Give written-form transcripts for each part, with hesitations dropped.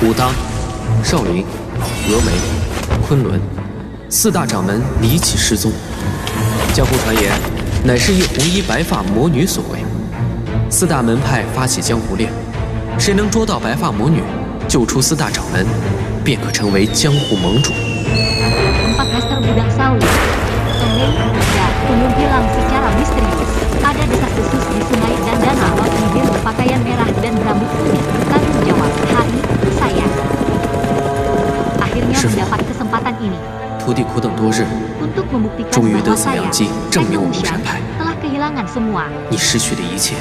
武当、少林、峨眉、昆仑四大掌门离奇失踪，江湖传言乃是一红衣白发魔女所为。四大门派发起江湖恋，谁能捉到白发魔女，救出四大掌门，便可成为江湖盟主。Empat master gudang Shaolin, Tongwei, dan Gunung hilang secara misterius. Ada desas-desus di sungai dan danau. Bibir berpakaian merah dan berambut putih bertanggung jawab. Hari, saya akhirnya mendapat kesempatan ini 徒弟苦等多日， untuk membuktikan 终于 bahwa 得此 saya 良机，证明我无 Eng 山 Wuxian 派。 telah kehilangan semua. 你失去的一切，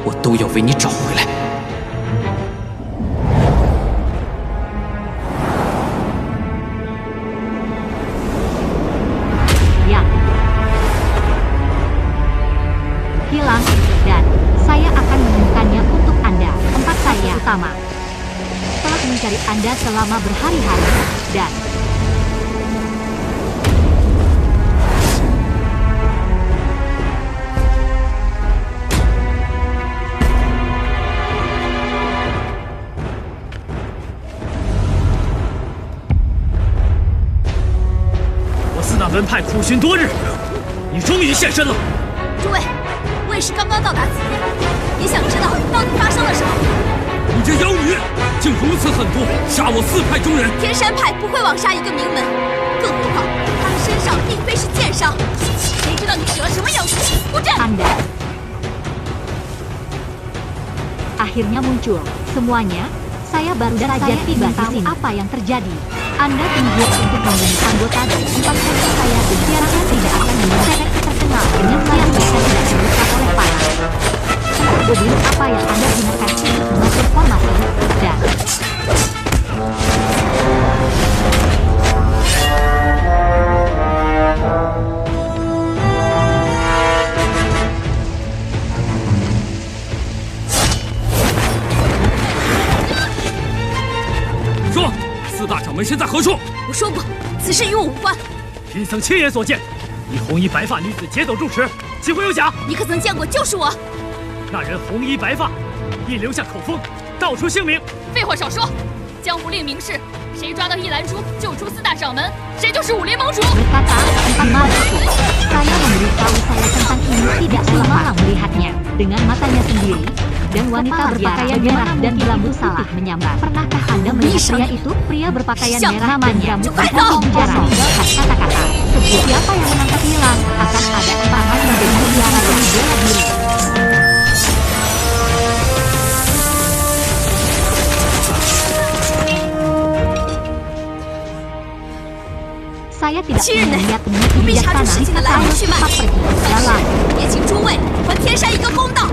我都要为你找回来。 Yang hilang, dan saya akan menemukannya untuk Anda. Tempat saya utama telah mencari Anda selama berhari-hari, dan四大门派苦寻多日，你终于现身了。诸位，我也是刚刚到达此地，也想知道到底发生了什么。你这妖女，竟如此狠毒，杀我四派中人！天山派不会枉杀一个名门，更何况他的身上并非是剑伤。谁知道你使了什么妖术？布阵！ Anda akhirnya muncul. Semuanya, saya baru saja tiba di sini. Apa yang terjadi? Anda tujuan untuk membunuh anggota dari 4 sekte saya dikirakan tidak akan menyelesaikan terkenal dengan yang bisa tidak terluka oleh panah. Mobil apa yang Anda gunakan untuk mengatur formasi dan说，四大掌门身在何处？我说过，此事与我无关。贫僧亲眼所见，一红衣白发女子劫走住持，岂会有假？你可曾见过？就是我。那人红衣白发，亦留下口风，道出姓名。废话少说，江湖令明示，谁抓到一兰珠，救出四大掌门，谁就是武林盟主。 berkata empat malam itu, saya memberitahu saya tentang ini tidak semalam melihatnya dengan matanya sendiri. Dan wanita berpakaian merah dan berambut putih menyambar. Pernahkah Anda melihat pria itu? Pria berpakaian merah dan berambut putih bicara meninggalkan kata-kata. Siapa yang menangkap hilang akan ada empangan menjadi mutiara yang bela diri. Saya tidak melihat niat bijaksana. Ayo cepat pergi ke dalam. 也请诸位还天山一个公道。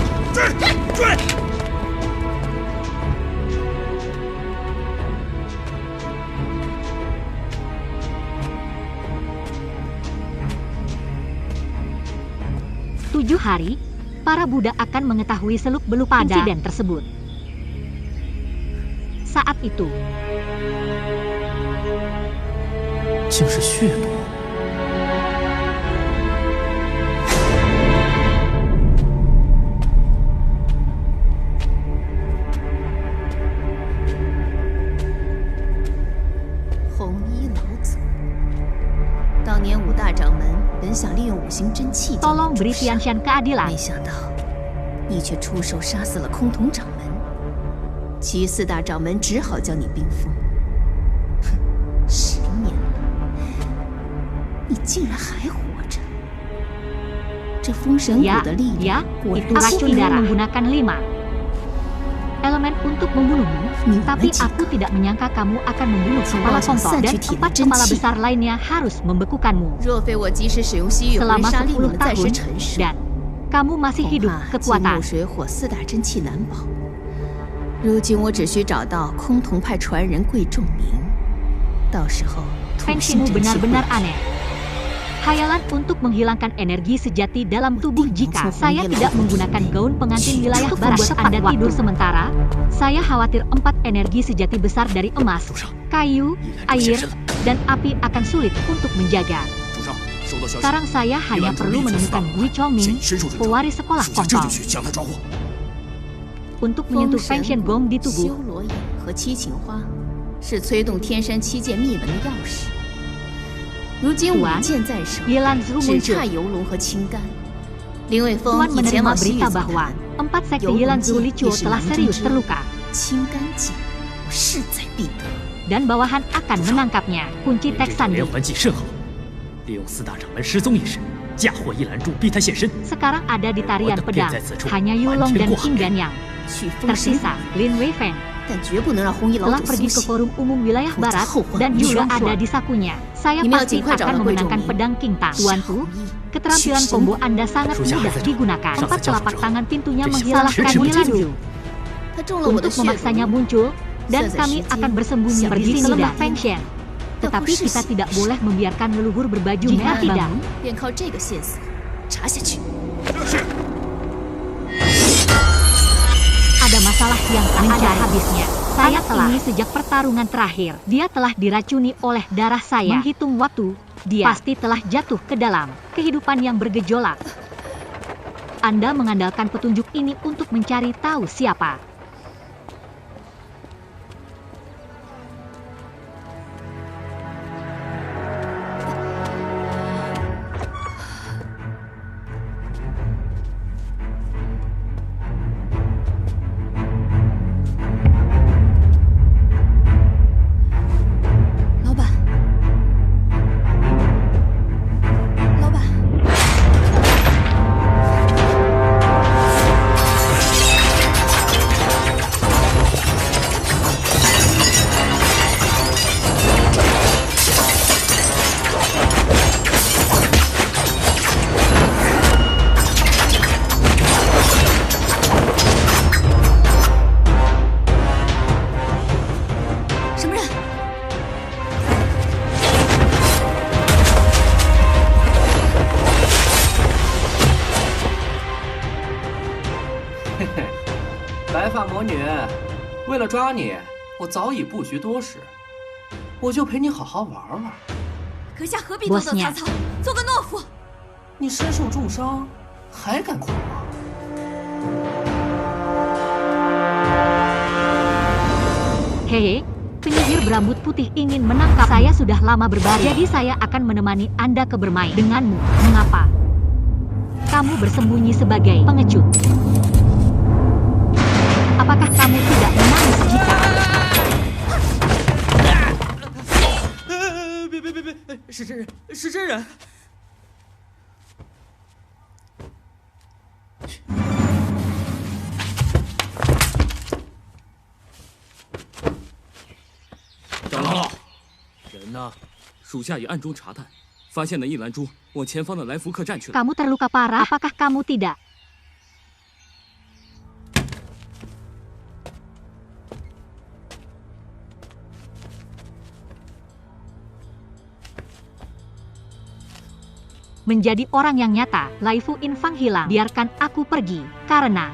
7 hari, para Buddha akan mengetahui seluk-beluk insiden tersebut. Saat itu, 竟是血魔。红衣老祖，当年五大掌门本想利用五行真气， tolong beri Tianshan keadilan. 没想到你却出手杀死了空峒掌门，其余四大掌门只好将你冰封。哼，10年了，你竟然还活着！这封神谷 Ya, 的力量 ya, 果 itu 然 racun yang menggunakan 5 elemen untuk membunuhmu. Tapi aku tidak menyangka kamu akan membunuh kepala Kompol dan 4 kepala besar lainnya harus membekukanmu 若非我及时使用西域婚 selama 纱令你 10 们暂时 tahun 沉睡， dan kamu masih 恐 hidup 怕金 kekuatan. 木水火四大真气难保。如今我只需找到空峒派传人桂仲明，到时候土星 Tensimu 真气会 benar-benar aneh. Hayalan untuk menghilangkan energi sejati dalam tubuh. Jika saya tidak menggunakan gaun pengantin wilayah barat, Anda tidur sementara. Saya khawatir 4 energi sejati besar dari emas, kayu, air, dan api akan sulit untuk menjaga. Sekarang saya hanya perlu menemukan Gui Chongming, pewaris sekolah Kompol. untuk menyentuh Feng Gong di 修 tubuh. 罗眼和七情花是催动天山七剑秘文的钥匙。如今五 Tuan, 剑在手， Yelan Zhu 只 muncul. 差游龙和青干。林伟峰 Tuan 已前 menerima 往西域 berita 座 bahwa 谈， 4 sekte 游 Yelan 龙 Zhu 剑 Lichuo 也是 telah 囊中 serius 之物， terluka 青干剑我势在必得。 dan bawahan akan menangkapnya. Kunci 您 teks 这招 sandi. 连环计甚好，利用四大掌门失踪一事，嫁祸一兰珠，逼他现身。 Sekarang ada di tarian Waduh, pedang. dia在此处 Hanya Yulong dan mantin Qinggan yang 去封神， tersisa. Lin Weifeng 但绝不能让红衣老 telah 祖 pergi 苏 ke 醒。 forum umum wilayah Aku barat tahu, dan Huang juga Yuan. ada di sakunya. Saya Ini pasti Jingkai akan Zhao memenangkan Gui pedang Qingtang. Tuanku, 红衣 keterampilan 去 combo 身， Anda sangat Susah mudah saja. digunakan. Sang 4 sejauh telapak jauh. tangan pintunya Dia menghilalkan siapa? Yelan Zhu. 他中了我的 Untuk 血 memaksanya 毒， muncul, dan 现在 kami 时间 akan bersembunyi 想 pergi 必 ke lembah 现在 Feng Shen. 但 Tetapi 会是 kita 谁 tidak boleh membiarkan leluhur berbaju Jika merah tidak. 便靠这个线索查下去。 Ada masalah yang tak ada habisnya. Saya telah ini sejak pertarungan terakhir. Dia telah diracuni oleh darah saya. Menghitung waktu, dia pasti telah jatuh ke dalam kehidupan yang bergejolak. Anda mengandalkan petunjuk ini untuk mencari tahu siapa.白发魔女，为了抓你，我早已不虚多时，我就陪你好好玩玩。阁下何必多走 Bosnya 曹操，做个懦夫？你身受重伤，还敢狂妄？ Hehe, penyihir berambut putih ingin menangkap saya sudah lama berbaring. Jadi saya akan menemani Anda ke bermain denganmu. Mengapa? Kamu bersembunyi sebagai pengecut. Apakah kamu tidak menangis jika... 别，是真人，是真人。长老，人呢？属下已暗中查探，发现了一兰珠往前方的来福客栈去了。 Kamu terluka parah, apakah kamu tidak? Menjadi orang yang nyata, Lai Fu Infang hilang. Biarkan aku pergi, karena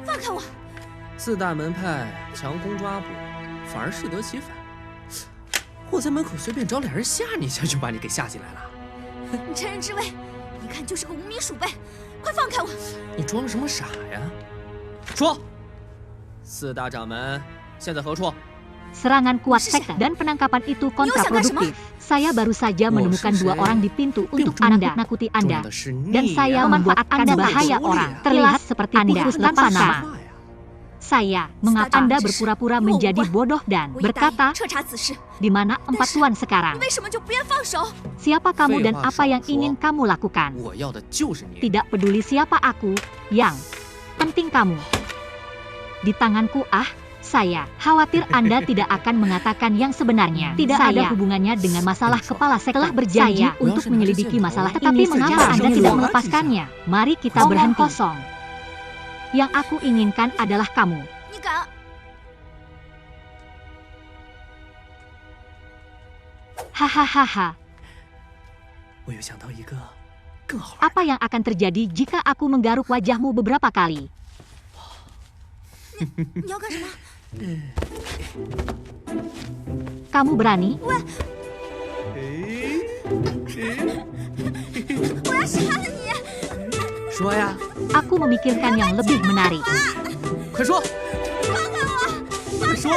放开我！ 四大门派强攻抓捕，反而适得其反。我在门口随便找俩人吓你一下，就把你给吓进来了。你趁人之危，一看就是个无名鼠辈！快放开我！ 你装什么傻呀？说，四大掌门现在何处？ serangan kuat sekte dan penangkapan itu kontraproduktif. Saya baru saja menemukan dua orang di pintu untuk Anda, nakuti 重要 Anda. 的是 Dan 你 saya 呀 memanfaatkan bahaya orang. Terlihat seperti tikus tanpa nama. Saya mengapa Anda berpura-pura menjadi bodoh dan 我已答 berkata, 应彻查此事， di mana empat tuan sekarang? 为什么就不愿放手？ Siapa kamu dan Fei apa yang ingin kamu lakukan? 我要的就是你。 Tidak peduli siapa aku, yang penting kamu. Di tanganku saya khawatir Anda tidak akan mengatakan yang sebenarnya. Tidak ada hubungannya dengan masalah kepala sekte. Telah berjanji untuk menyelidiki masalah tetapi mengapa Anda tidak melepaskannya? Mari kita berhenti kosong. Yang aku inginkan adalah kamu. 你敢？ Hahaha. 我又想到一个更好玩。 Apa yang akan terjadi jika aku menggaruk wajahmu beberapa kali? 你要干什么？ Kamu berani? 我要杀了你！ 说呀， Aku memikirkan yang lebih menarik. 快说，快说！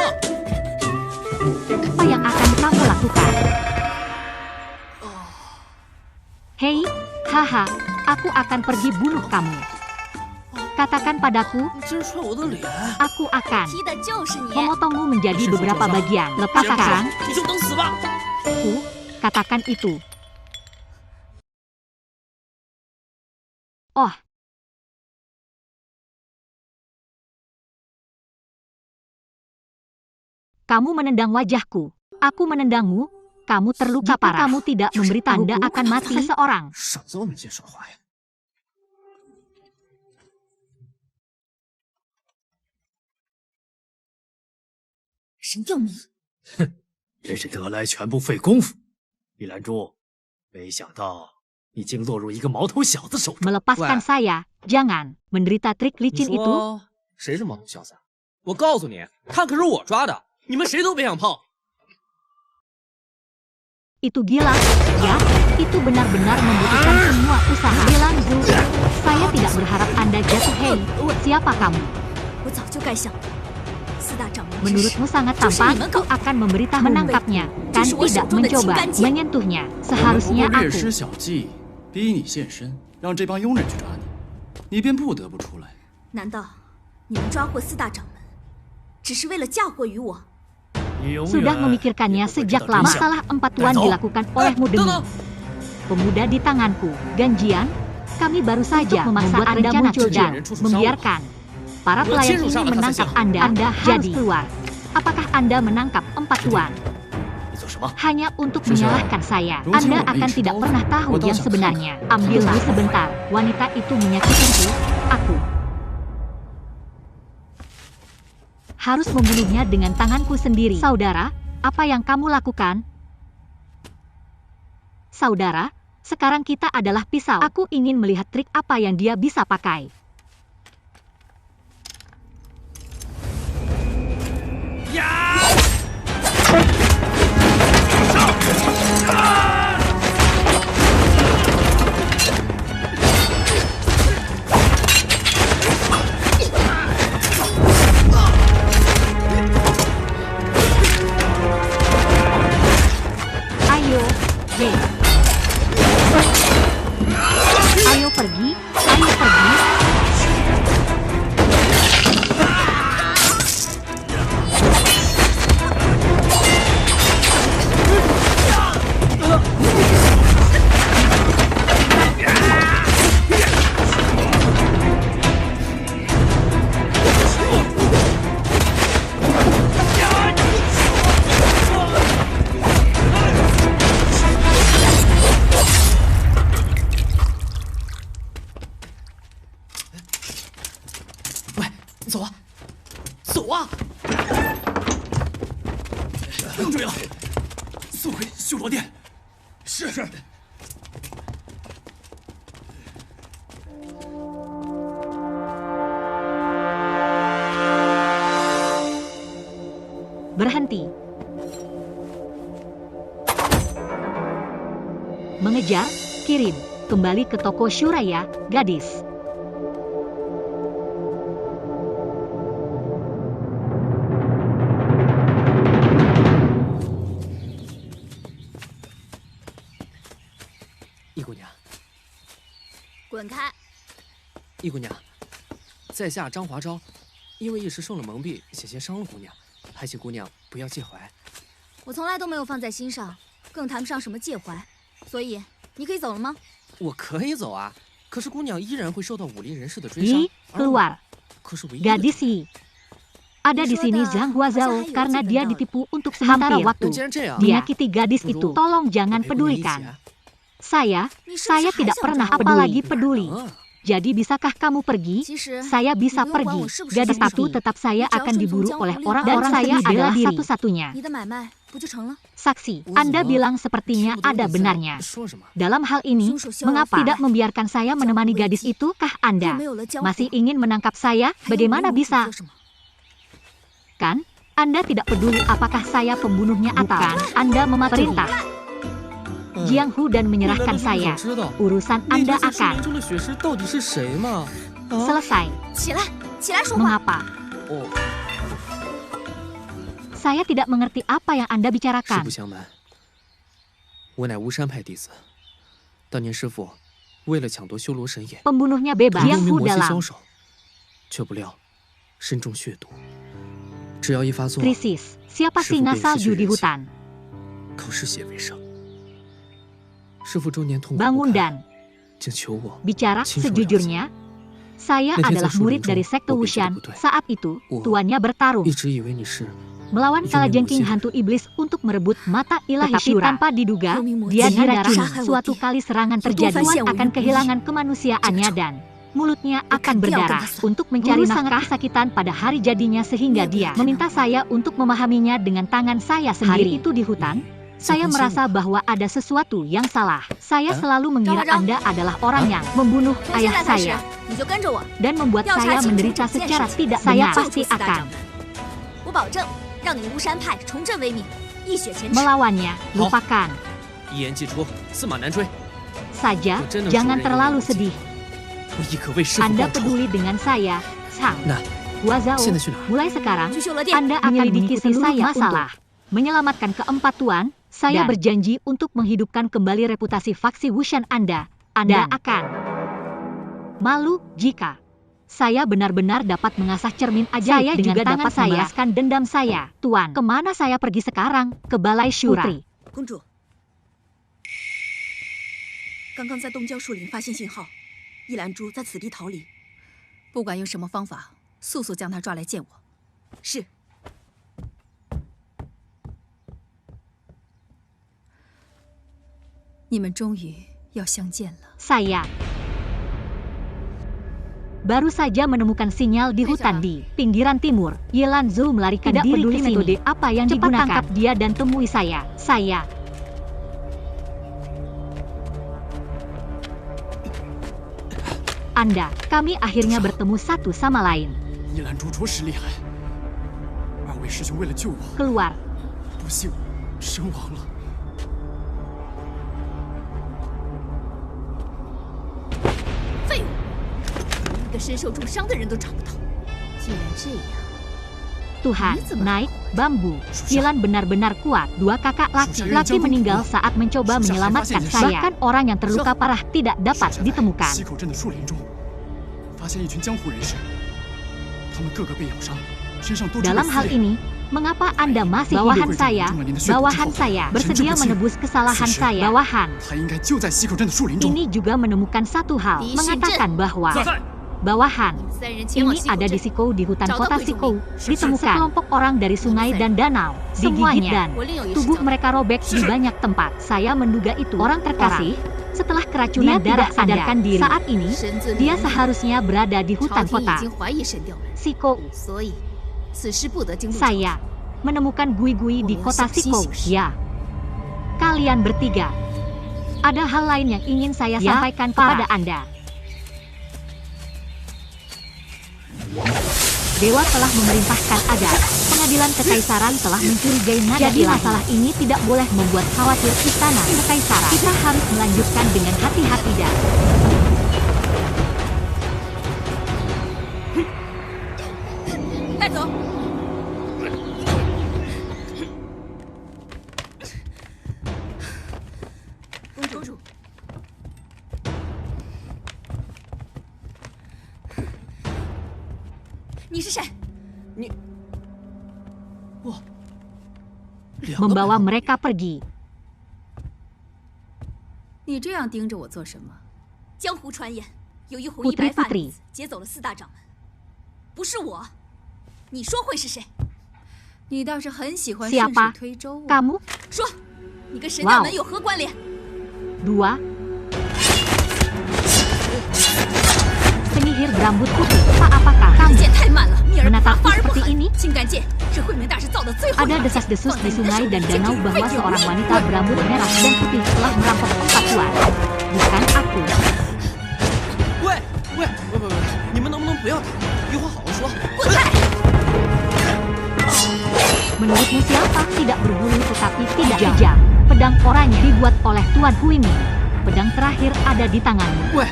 Apa yang akan kamu lakukan? Hei, haha, aku akan pergi bunuh kamu. Katakan padaku, 你竟然踹我的脸！ aku akan 踢的就是你！ memotongmu menjadi beberapa bagian. 既然不 Lepaskan 说，你就等死吧！ aku, katakan itu. Oh, kamu menendang wajahku. Aku menendangmu. Kamu terluka parah. Kamu tidak memberitahu Anda akan mati seseorang. 少这么些说话呀！ 神要你！ 真是得来全不费工夫。玉兰珠，没想到你竟落入一个毛头小子手中。 Melepaskan saya. Jangan menderita trik 你 licin itu. 说谁是毛头小子？我告诉你，他可是我抓的，你们谁都别想碰。 Itu gila, ya? Itu benar-benar membutuhkan semua usaha. Bilang Zul, saya tidak berharap Anda jatuh. Hei, siapa kamu? 我早就该想，四大掌门之事 Menurutmu sangat 就是 tampan, 你们搞 aku akan memberitahu menangkapnya, kan tidak mencoba menyentuhnya. 不 Seharusnya 过略 aku. 施小计，逼你现身，让这帮佣人去抓你，你便不得不出来。 难道你们抓获四大掌门，只是为了嫁祸于我？ 你永 Sudah 远 memikirkannya 也不会知 sejak 道 lama. 真相。 Masalah empatuan Tahu. dilakukan olehmu 等 demi 等， pemuda di tanganku. Ganjian, kami baru saja memaksa Anda muncul dan membiarkan para pelayan ini menangkap Anda. Anda harus keluar. Apakah Anda menangkap empat tuan 你做什么？ hanya untuk 是啊 menyalahkan saya? Rugi Anda lo akan nih, tidak Paul. pernah tahu Gua tahu yang siapa. sebenarnya. Ambillah sebentar. Wanita itu menyakitiku. Aku harus membunuhnya dengan tanganku sendiri. Saudara, apa yang kamu lakukan? Saudara, sekarang kita adalah pisau. Aku ingin melihat trik apa yang dia bisa pakai. Ayo, hei. Ayo pergi, ayo pergi. Berhenti. Mengejar, kirim. Kembali ke toko Shuraya, gadis.易姑娘， 滚开！ 易姑娘，在下张华昭，因为一时受了蒙蔽，险些伤了姑娘，还请姑娘不要介怀。 我从来都没有放在心上，更谈不上什么介怀。所以你可以走了吗？ 我可以走啊，可是姑娘依然会受到武林人士的追杀。 Yi, 而我 keluar. 可是唯一的 Gadis Yi. Ada di sini Zhang Huazhao karena dia ditipu untuk sementara 那 waktu. 既然这样， Menyakiti gadis itu. Tolong 我 jangan 陪姑娘一起 pedulikan. 啊。 Saya 你是不是 saya 还 tidak 想 pernah 找我 apalagi 哪 peduli. 能啊 Jadi bisakah kamu pergi? 其实 Saya bisa 你不用管 pergi. 我是不是 Gadis 凶 itu 手， tetap saya 你只要 akan 顺从 diburu 江湖 oleh 令 orang-orang dan saya seni bela adalah diri. satu-satunya. 你的买卖不就成了？ Saksi, 我 Anda 怎么 bilang sepertinya 听不懂 ada 你在 benarnya. 说什么？ Dalam hal ini, 凶手逍遥 mengapa 法 tidak 外， membiarkan saya menemani gadis itu? Kah 又 Anda 没有了江湖， masih ingin menangkap saya? 还有没有 Bagaimana 我可 bisa? 做什么？ Kan, Anda tidak peduli apakah saya pembunuhnya atau Anda mematuhi perintah Jiang Hu dan menyerahkan saya. Urusan Anda akan selesai. 起来，起来说话。 Mengapa? Saya tidak mengerti apa yang Anda 实 bicarakan. 不相瞒，我乃巫山派弟子。当年师傅为了抢夺修罗神眼， Pembunuhnya 与 bebas. 幽 Jiang 冥 Hu 魔息 dalam 交手，却不料身中血毒。只要一发作， krisis. Siapa 师傅 singa 便失 salju 去 di 人性， hutan? 靠嗜血为生。师傅周年痛苦不 Bangun 堪， dan 竟求我 bicara 亲手了解。 sejujurnya. Saya Nanti adalah saya murid suruh dari Jong, sekte Bobby Wushan. betul-betul. Saat itu, Oh. tuannya bertarung 一直以为你是 melawan Yomi kalajengking Moshi. hantu iblis untuk merebut mata ilahi Shura. Tanpa diduga, Yomi Moshi. dia Dengan diracuni. darah Suatu Hawati. kali serangan Itu terjadi, Fan tuan Xian akan Wu kehilangan kemanusiaannya dan mulutnya akan Bukan dia berdarah. akan Untuk mencari sangat kesakitan pada hari jadinya sehingga dia meminta saya untuk memahaminya dengan tangan saya sendiri. Hari itu di hutan, saya merasa bahwa ada sesuatu yang salah. Saya selalu mengira Zhang. Anda adalah orang yang membunuh 从现 ayah 在开始 saya ，你就跟着我， dan membuat 调查 saya 清楚 menderita 整件 secara 事 tidak 情， saya 救 pasti 出四大 akan 掌门。我保证，让你巫山派重振威名，一雪前耻。 melawannya. Lupakan 一言既出，驷马难追。 saja, 我真的 jangan 是为人 terlalu 有情 sedih. 我亦可为师傅 Anda 报仇。 peduli dengan saya, Chang. 那 Wazao, 现在去哪儿？ mulai sekarang, 去修罗殿， Anda akan menyelidiki saya masalah. Menyelamatkan keempat tuan, saya berjanji untuk menghidupkan kembali reputasi faksi Wushan Anda. Anda akan malu jika saya benar-benar dapat mengasah cermin ajaib. Saya juga dapat membalaskan dendam saya. Tuan, kemana saya pergi sekarang? Ke Balai Shura. Putri. 公主，刚刚在东郊树林发现信号，易兰珠在此地逃离。不管用什么方法，速速将她抓来见我。是。你们终于要相见了。 Saya baru saja menemukan sinyal di hutan di pinggiran timur. Yelan Zhou melarikan diri ke sini. Metode apa yang cepat digunakan? Tangkap dia dan temui saya. Anda, kami akhirnya bertemu satu sama lain. 易兰珠着实厉害，二位师兄为了救我， Keluar. 不幸身亡了。 废物，一个身受重伤的人都找不到。既然这样， Tuhan, naik bambu. Yelan benar-benar kuat. Dua kakak laki-laki meninggal saat mencoba menyelamatkan saya. Bahkan orang yang terluka parah tidak dapat 在 ditemukan. 溪口镇的树林中，发现一群江湖人士，他们个个被咬伤，身上都 Dalam hal ini, mengapa Anda masih bawahan saya? Bawahan saya bersedia menebus kesalahan saya. Bawahan 他应该就在溪口镇的树林中。 ini juga menemukan satu hal, mengatakan bahwa bawahan 你们三人前往 ini 溪口 ada di 镇， Sikou di hutan 找到 kota 鬼冢 Sikou. 林， Ditemukan kelompok orang dari sungai dan danau. Digigit dan 我另有一事 tubuh 交代。 mereka robek di banyak tempat. Saya menduga itu orang terkasih. Setelah keracunan darah sadarkan diri. Saat ini, 神尊 dia 明 seharusnya berada di 朝 hutan 廷已 kota 经怀疑神调人， Sikou. 所以此事不得经入朝廷。 Saya menemukan Gui-Gui di kota Sikou. Ya. Kalian bertiga. Ada hal lain yang ingin saya sampaikan kepada Anda. Dewa telah memerintahkan agar pengadilan kekaisaran telah mencurigai nada ilahi. Jadi masalah ini tidak boleh membuat khawatir istana kekaisaran. Kita harus melanjutkan dengan hati-hati dan 带走。公主，你是谁？ membawa mereka pergi. 你这样盯着我做什么？江湖传言，有一红衣白发女子劫走了四大掌门，不是我，你说会是谁？你倒是很喜欢顺水推舟啊！ Kamu 说，你跟神调门有何关联？ dua penyihir berambut putih. Apakah 这 kamu 剑太慢了，密而不发， menatapku 发而不 seperti 狠。 ini? 青干剑是惠明大师造的最后一 Ada 把剑， desas-desus 放 di 在你的 sungai 手里 dan 简直 danau 无 bahwa 废有 seorang 力。 wanita berambut merah dan putih telah merampok empat tuan. Bukan aku. 喂，你们能不能不要打？一会儿好好说。滚开！ Menurutmu siapa? Tidak berbulu tetapi tidak kejam. Pedang oranye dibuat oleh Tuan Huimi. Pedang terakhir ada di tanganmu. 喂，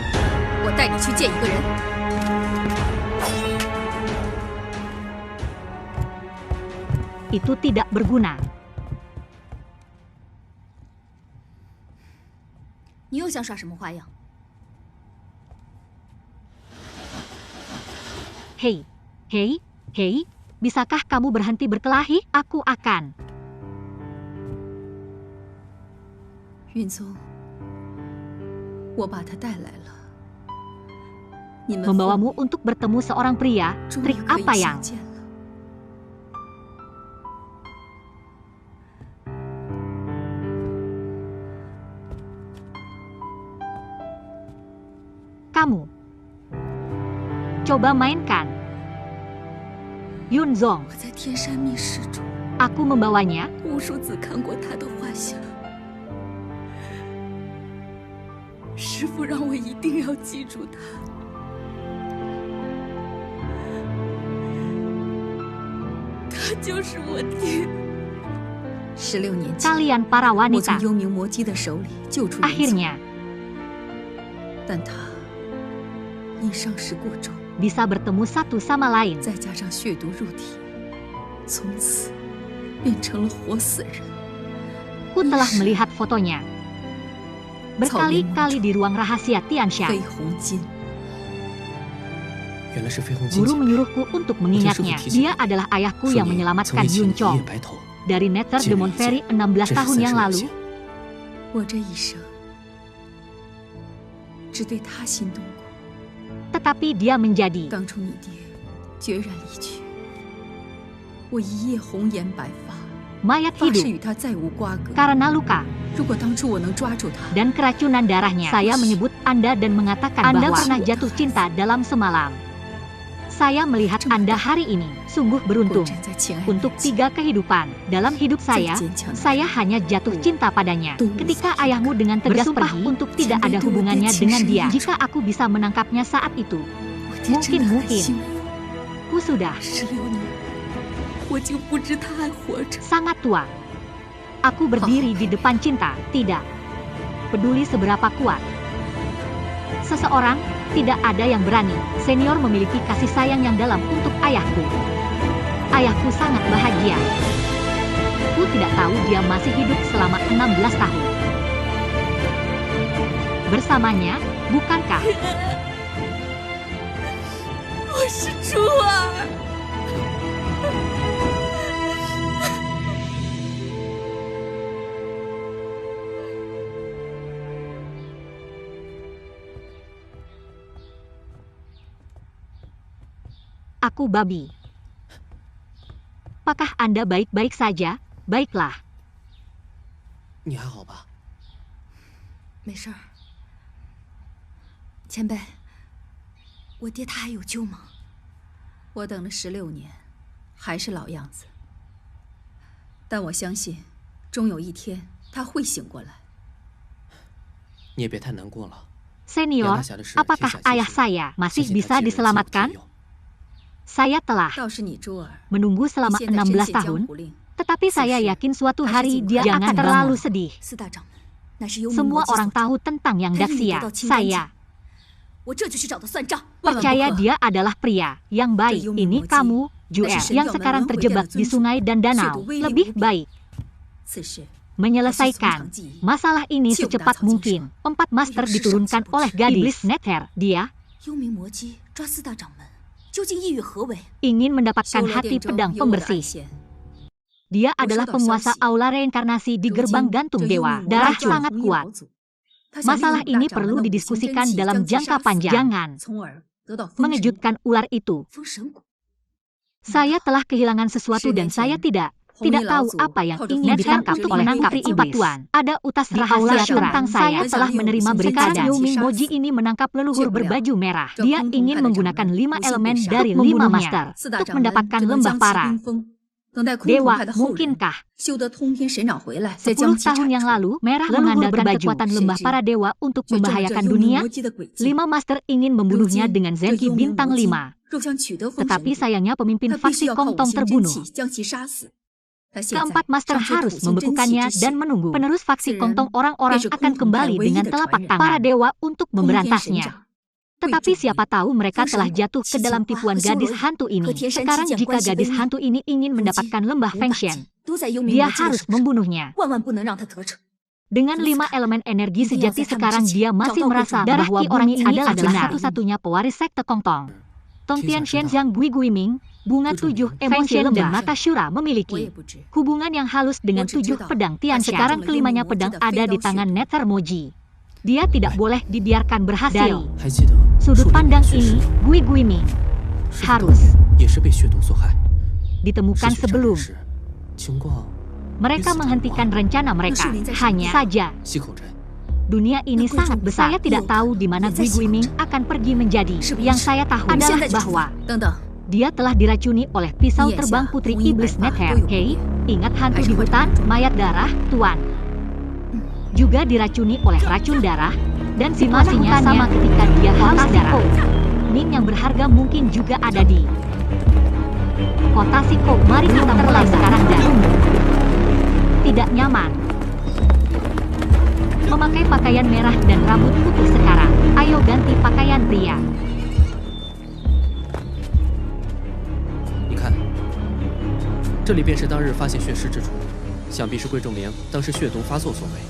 我带你去见一个人。 Itu tidak berguna. 你又想耍什么花样？ Hei, hei, hei, bisakah kamu berhenti berkelahi? Aku akan. 云宗，我把他带来了。你们 Membawamu untuk bertemu seorang pria, 终于 trik 可以 apa 相 yang? 见了。 Kamu. Coba mainkan. Yunzong, 我在天山密室中， aku membawanya. 无数次看过他的画像。师父让我一定要记住他。他就是我爹。16年前， Kalian para 我从 wanita. 幽冥魔姬的手里救出云宗， Akhirnya, 但他因伤势过重， bisa bertemu satu sama lain. 再加上血毒入体，从此变成了活死人。 Ku telah melihat fotonya. Berkali-kali di ruang rahasia Tiansha. 飞鸿金，原来是飞鸿金 Guru 姐。 menyuruhku untuk mengingatnya. Dia adalah ayahku yang 父亲 menyelamatkan 曾为 Yun 请一 Chong 夜白头， dari Nether 借 Demon 了一 Ferry 剑， 16 真是 tahun 三 yang 生有 lalu. 幸。我这一生只对他心动过。 Tetapi dia menjadi. 当初你爹决然离去，我一夜红颜白发， Mayat 发誓 hidup 与他再无瓜葛。 karena luka 如果当初我能抓住他， dan keracunan darahnya. Saya menyebut Anda dan mengatakan Anda bahwa pernah jatuh cinta dalam semalam. Saya melihat Anda hari ini. Sungguh 我 beruntung. 站在情爱 Untuk 面前 3 kehidupan, dalam hidup saya, 最坚强的 saya hanya jatuh cinta padanya. Tunggu Ketika saja. ayahmu dengan tegas Bersumpah pergi untuk tidak jangan ada itu hubungannya dia dengan cinta dia. yang Jika aku bisa menangkapnya saat itu, 我爹真的很 mungkin 幸福。 ku sudah 16年，我竟不知他还活着。 sangat tua. Aku berdiri di depan cinta, tidak peduli seberapa kuat. Seseorang, tidak ada yang berani. Senior memiliki kasih sayang yang dalam untuk ayahku. Ayahku sangat bahagia. Ku tidak tahu dia masih hidup selama 16 tahun. Bersamanya, bukankah? 我是珠儿。 Aku babi. Apakah Anda baik-baik saja? Baiklah. 你还好吧？ 没事儿，前辈，我爹他还有救吗？我等了16年，还是老样子。但我相信，终有一天他会醒过来。你也别太难过了。 Senior, apakah ayah saya masih bisa diselamatkan? Saya telah 倒是你珠儿， menunggu 你 selama 现在深 16 陷江 tahun, 湖令， tetapi saya yakin suatu hari dia akan terlalu sedih. 四大掌门乃是幽冥 Semua 魔姬 orang 所 tahu tentang yang 他令你 Daxia. 得到清干净 Saya 我这就去找他算账。万万不 percaya 可 dia adalah pria yang baik. Itu Ini Yomi kamu, Moji. Juel, Nasi yang Shendyao sekarang Menwen terjebak Huidian di Zunzun. sungai dan danau. Syudu Wei Lebih Liu baik 此事 menyelesaikan masalah ini secepat mungkin. 4 master diturunkan oleh gadis Nether. Dia 幽冥魔姬抓四大掌门，究竟意欲何为？ ingin 修 mendapatkan 罗 hati 殿中 pedang 有我的暗 pembersih. 线， Dia adalah penguasa aula reinkarnasi di gerbang gantung dewa. Darah sangat kuat. Masalah ini perlu didiskusikan dalam jangka panjang. Jangan mengejutkan ular itu. Saya telah kehilangan sesuatu dan saya tidak tahu apa yang ingin ditangkap oleh putri iblis. Ada utas rahasia tentang saya telah menerima berita dan Yomi Moji ini menangkap leluhur berbaju merah. Dia ingin menggunakan 5 elemen dari 5 master untuk mendapatkan lembah para dewa. Mungkinkah 10 tahun yang lalu, merah mengandalkan kekuatan lembah para dewa untuk membahayakan dunia? 5 master ingin membunuhnya dengan Zenki bintang 5. Tetapi sayangnya pemimpin faksi Kong Tong terbunuh. Keempat Master harus membekukannya dan menunggu. Penerus faksi Kontong orang-orang akan kembali dengan telapak tangan para dewa untuk memberantasnya. Tetapi siapa tahu mereka telah jatuh ke dalam tipuan gadis hantu ini. Sekarang jika gadis hantu ini ingin mendapatkan lembah Fengshen, dia harus membunuhnya. Dengan 5 elemen energi sejati sekarang dia masih merasa bahwa orang ini adalah satu-satunya pewaris sekte Kontong. Tongtian Shen Zhang Gui Gui Ming, bunga 7 emosi dan mata Shura memiliki hubungan yang halus dengan 7 pedang Tian. Sekarang kelimanya pedang ada di tangan Nether Moji. Dia tidak boleh dibiarkan berhasil. Sudut pandang ini, Gui Gui Ming harus ditemukan sebelum mereka menghentikan rencana mereka. Hanya saja, dunia ini sangat besar. Saya tidak tahu di mana Gui Gui Ming akan pergi menjadi. Yang saya tahu adalah bahwa dia telah diracuni oleh pisau terbang Putri Iblis Nether. Hei, ingat hantu di hutan, mayat darah, Tuan. Juga diracuni oleh racun darah, dan simulasinya sama ketika dia haus darah. Ming yang berharga mungkin juga ada di kota Siko. Mari kita mulai sekarang dan tidak nyaman memakai pakaian merah dan rambut putih sekarang. Ayo ganti pakaian pria. 你看，这里便是当日发现血尸之处，想必是桂仲明当时血毒发作所为。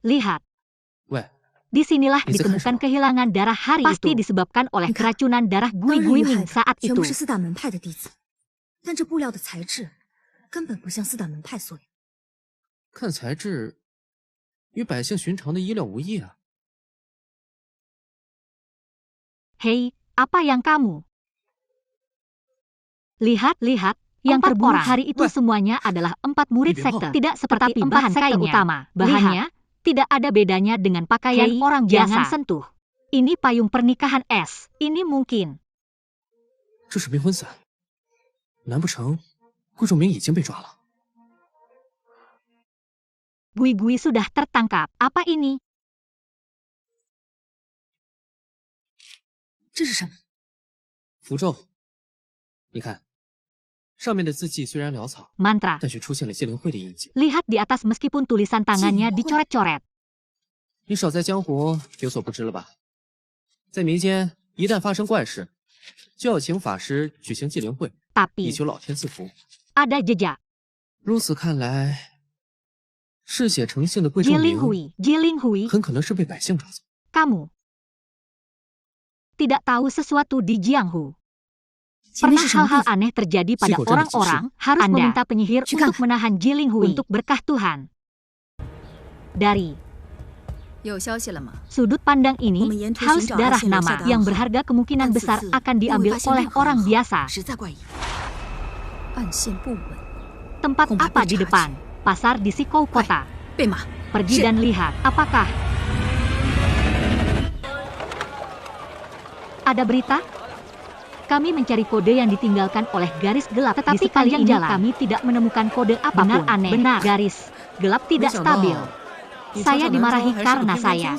Lihat. Weh. Disinilah ditemukan kehilangan darah hari pasti itu. Disebabkan oleh keracunan darah Gui Gui Ming saat itu. Kan 材质与百姓寻常的衣料无异啊。 Hei, apa yang kamu? Lihat, yang terbunuh hari itu semuanya adalah 4 murid sekte. Tidak seperti bahan sekte utama. Bahannya tidak ada bedanya dengan pakaian orang biasa. Jangan sentuh. Ini payung pernikahan es. Ini mungkin. 这是冥婚伞，难不成桂仲明已经被抓了？ Gui Gui sudah tertangkap. Apa ini? 这是什么？符咒，你看，上面的字迹虽然潦草， Mantra. 但却出现了戒灵会的印记。 Lihat di atas meskipun tulisan tangannya dicoret-coret. 你少在江湖有所不知了吧？在民间，一旦发生怪事，就要请法师举行戒灵会，以 Tapi 求老天赐福。 ada jejak. 如此看来，嗜血成性的桂仲明 Jiling Hui. 很可能是被百姓抓走。 Kamu tidak tahu sesuatu di Jianghu. Pernah hal-hal aneh terjadi pada orang-orang, harus meminta penyihir untuk menahan Jiling Hui untuk berkah Tuhan. Dari sudut pandang ini, haus darah nama yang berharga kemungkinan besar akan diambil oleh orang biasa. Tempat apa di depan? Pasar di Sikou Kota. Pergi dan lihat, apakah ada berita? Kami mencari kode yang ditinggalkan oleh garis gelap, tetapi kali ini kami tidak menemukan kode apapun. Aneh. Benar, garis gelap tidak stabil. Saya dimarahi karena saya.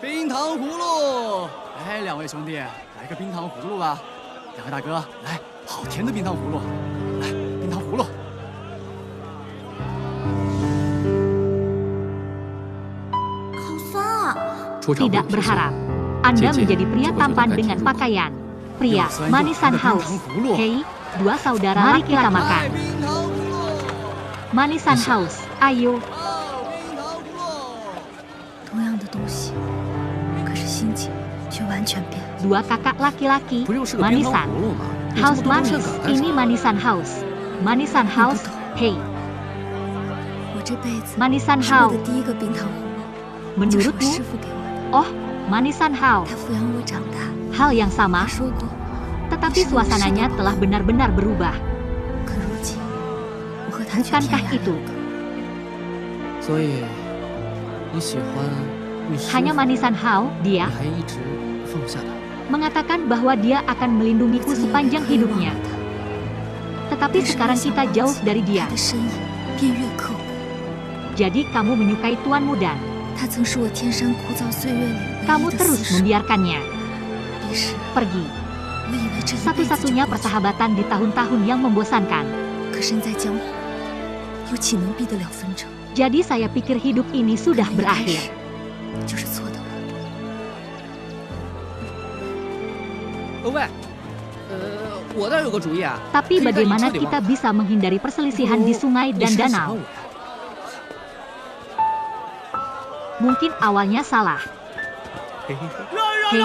冰糖葫芦，哎，两位兄弟，来个冰糖葫芦吧。两位大哥，来，好甜的冰糖葫芦，来，冰糖葫芦。 Tidak berharap Anda menjadi pria tampan dengan pakaian pria manisan haus. Hei, 2 saudara, mari kita makan. Manisan haus, ayo. 2 kakak laki-laki, manisan haus manis. Ini manisan haus. Manisan haus, hei. Manisan haus. Menurutmu? Oh, manisan hao. Hal yang sama, tetapi suasananya telah benar-benar berubah. Bukankah itu? Hanya manisan hao, dia mengatakan bahwa dia akan melindungiku sepanjang hidupnya. Tetapi sekarang kita jauh dari dia. Jadi kamu menyukai tuanmu dan 他曾是我天山枯燥岁月里唯 kamu 一的 terus 厮守。 membiarkannya 彼时， pergi. 我以为这一辈子就 Satu-satunya 过去了， persahabatan di tahun-tahun yang membosankan. 可身在江湖，又岂能避得了纷争？ Jadi saya pikir hidup ini sudah 那个开 berakhir. 始就是错的了。喂，我倒有个主意啊。 Tapi 可以让你 bagaimana 彻底忘 kita 了 bisa menghindari perselisihan di sungai 你 dan 是喜欢 danau? 我呀 Mungkin awalnya salah. 嘿嘿嘿 Hei,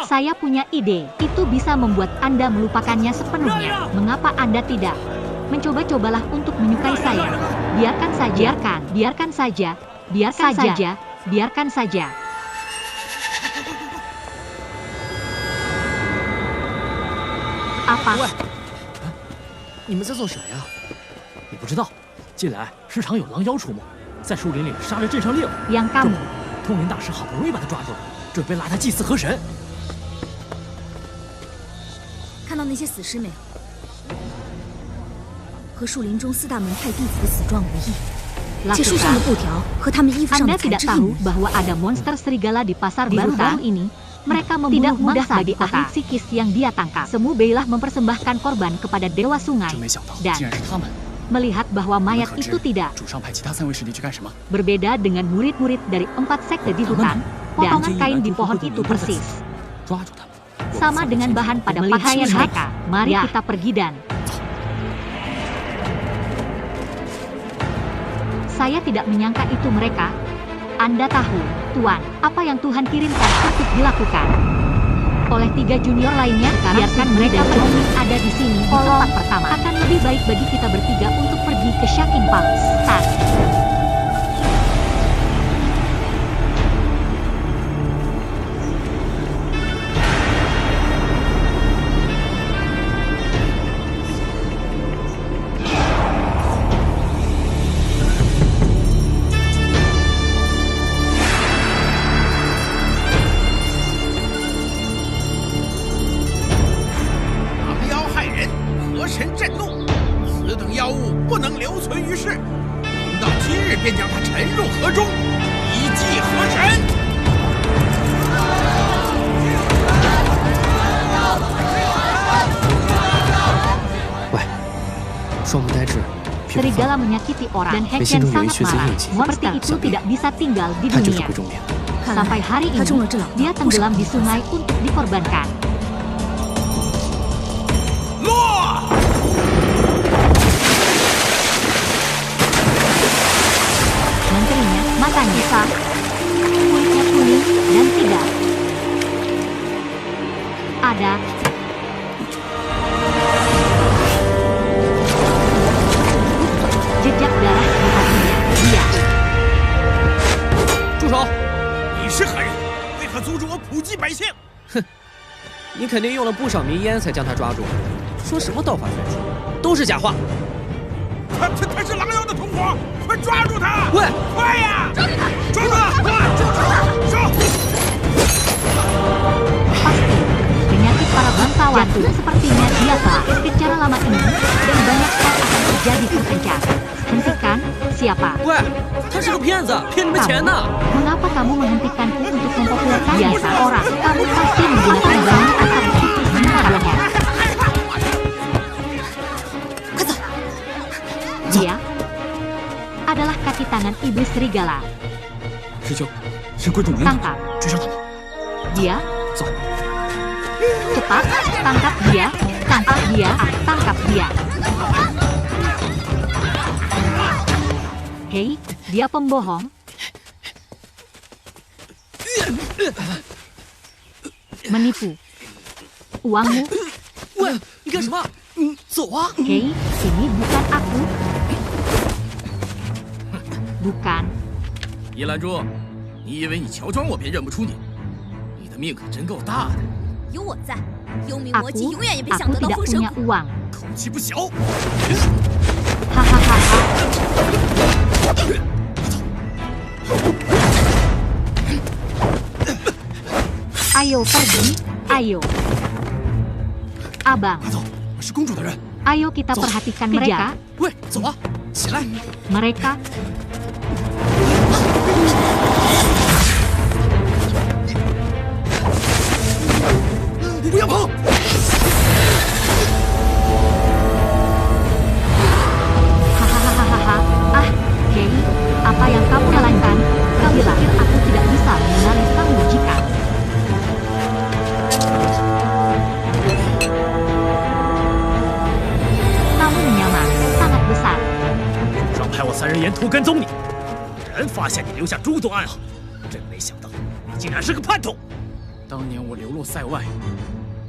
saya punya ide. Itu bisa membuat Anda melupakannya sepenuhnya. Mengapa Anda tidak? Mencoba-cobalah untuk menyukai saya. Biarkan saja, biarkan saja, biarkan saja, biarkan saja. Apa? 你们在做啥呀？你不知道，近来时常有狼妖出没，在树林里杀了镇上猎物。 Yang 这 kamu? 不，通灵大师好不容易把他抓住了，准备拉他祭祀河神。 看到那些死尸没有？和树林中四大门派弟子的死状无异。这树上的 Lakukan. 布条和他们衣服上 Anda 的材 tidak 质一 tahu 模一样。 bahwa ada monster serigala di pasar baru ini? Mereka membunuh mangsa bagi ahli psikis yang dia tangkap. Semu Beilah mempersembahkan korban kepada Dewa Sungai 真没想到， dan 竟然是他们。 melihat bahwa 我们 mayat 可知 itu tidak 主上派其他3位势力去干什么？ berbeda dengan murid-murid dari 4 sekte di hutan. Potongan kain di pohon itu persis 抓住他们。 sama dengan bahan pada pakaian mereka. Mari kita pergi dan saya tidak menyangka itu mereka. Anda tahu, Tuan, apa yang Tuhan kirimkan untuk dilakukan oleh 3 junior lainnya. Biarkan mereka bermain ada di sini di tempat pertama. Akan lebih baik bagi kita bertiga untuk pergi ke Shaking Palace. Tas. Serigala menyakiti orang dan Hechen sangat marah. Monster itu tidak bisa tinggal di dunia. Sampai hari ini, dia tenggelam di sungai untuk dikorbankan. Menterinya, matanya besar, kulitnya kuning, dan tidak ada jejak darah di hatinya. Dia 住手！你是何人？为何阻止我普济百姓？你肯定用了不少迷烟才将他抓住，说什么道法算术，都是假话。他是狼妖的同伙，快抓住他！喂，快呀！抓住他！抓住他！快！手！ pasti penyakit para bangsawan sepertinya dia telah secara lama ini dan banyak hal akan terjadi terpencar. Hentikan, siapa? 喂，他是个骗子，骗你们钱呢！ Mengapa kamu menghentikanku untuk mempopulerkan biasa orang? Kamu pasti menggunakan banyak akal psikis menaruhnya. Dia adalah kaki tangan iblis serigala. 师兄，是鬼冢人， Tangkap 追上他们。 dia, 走。 cepat, tangkap dia, tangkap dia, tangkap dia. Hei, dia pembohong. Menipu. Uangmu. 喂，你干什么？走啊！ Hei, ini bukan aku. Bukan. 叶兰珠，你以为你乔装我便认不出你？你的命可真够大的。有我在，幽冥魔姬 Aku, 永远也别想 aku 得到 tidak 封神 punya 谷。 uang. 口气不小。 Hahaha. Ayo pergi, ayo. Abang, 快走，我是公主的人。 ayo kita perhatikan mereka. 喂，走啊，起来！ Mereka 不要跑！ Hahaha. Ah, Hei, apa yang kamu lakukan? Kau pikir aku tidak bisa mengenali kamu jika... Kamu menyamar, sangat besar. 主上派我3人沿途跟踪你，果然发现你留下诸多暗号，真没想到你竟然是个叛徒。当年我流落塞外，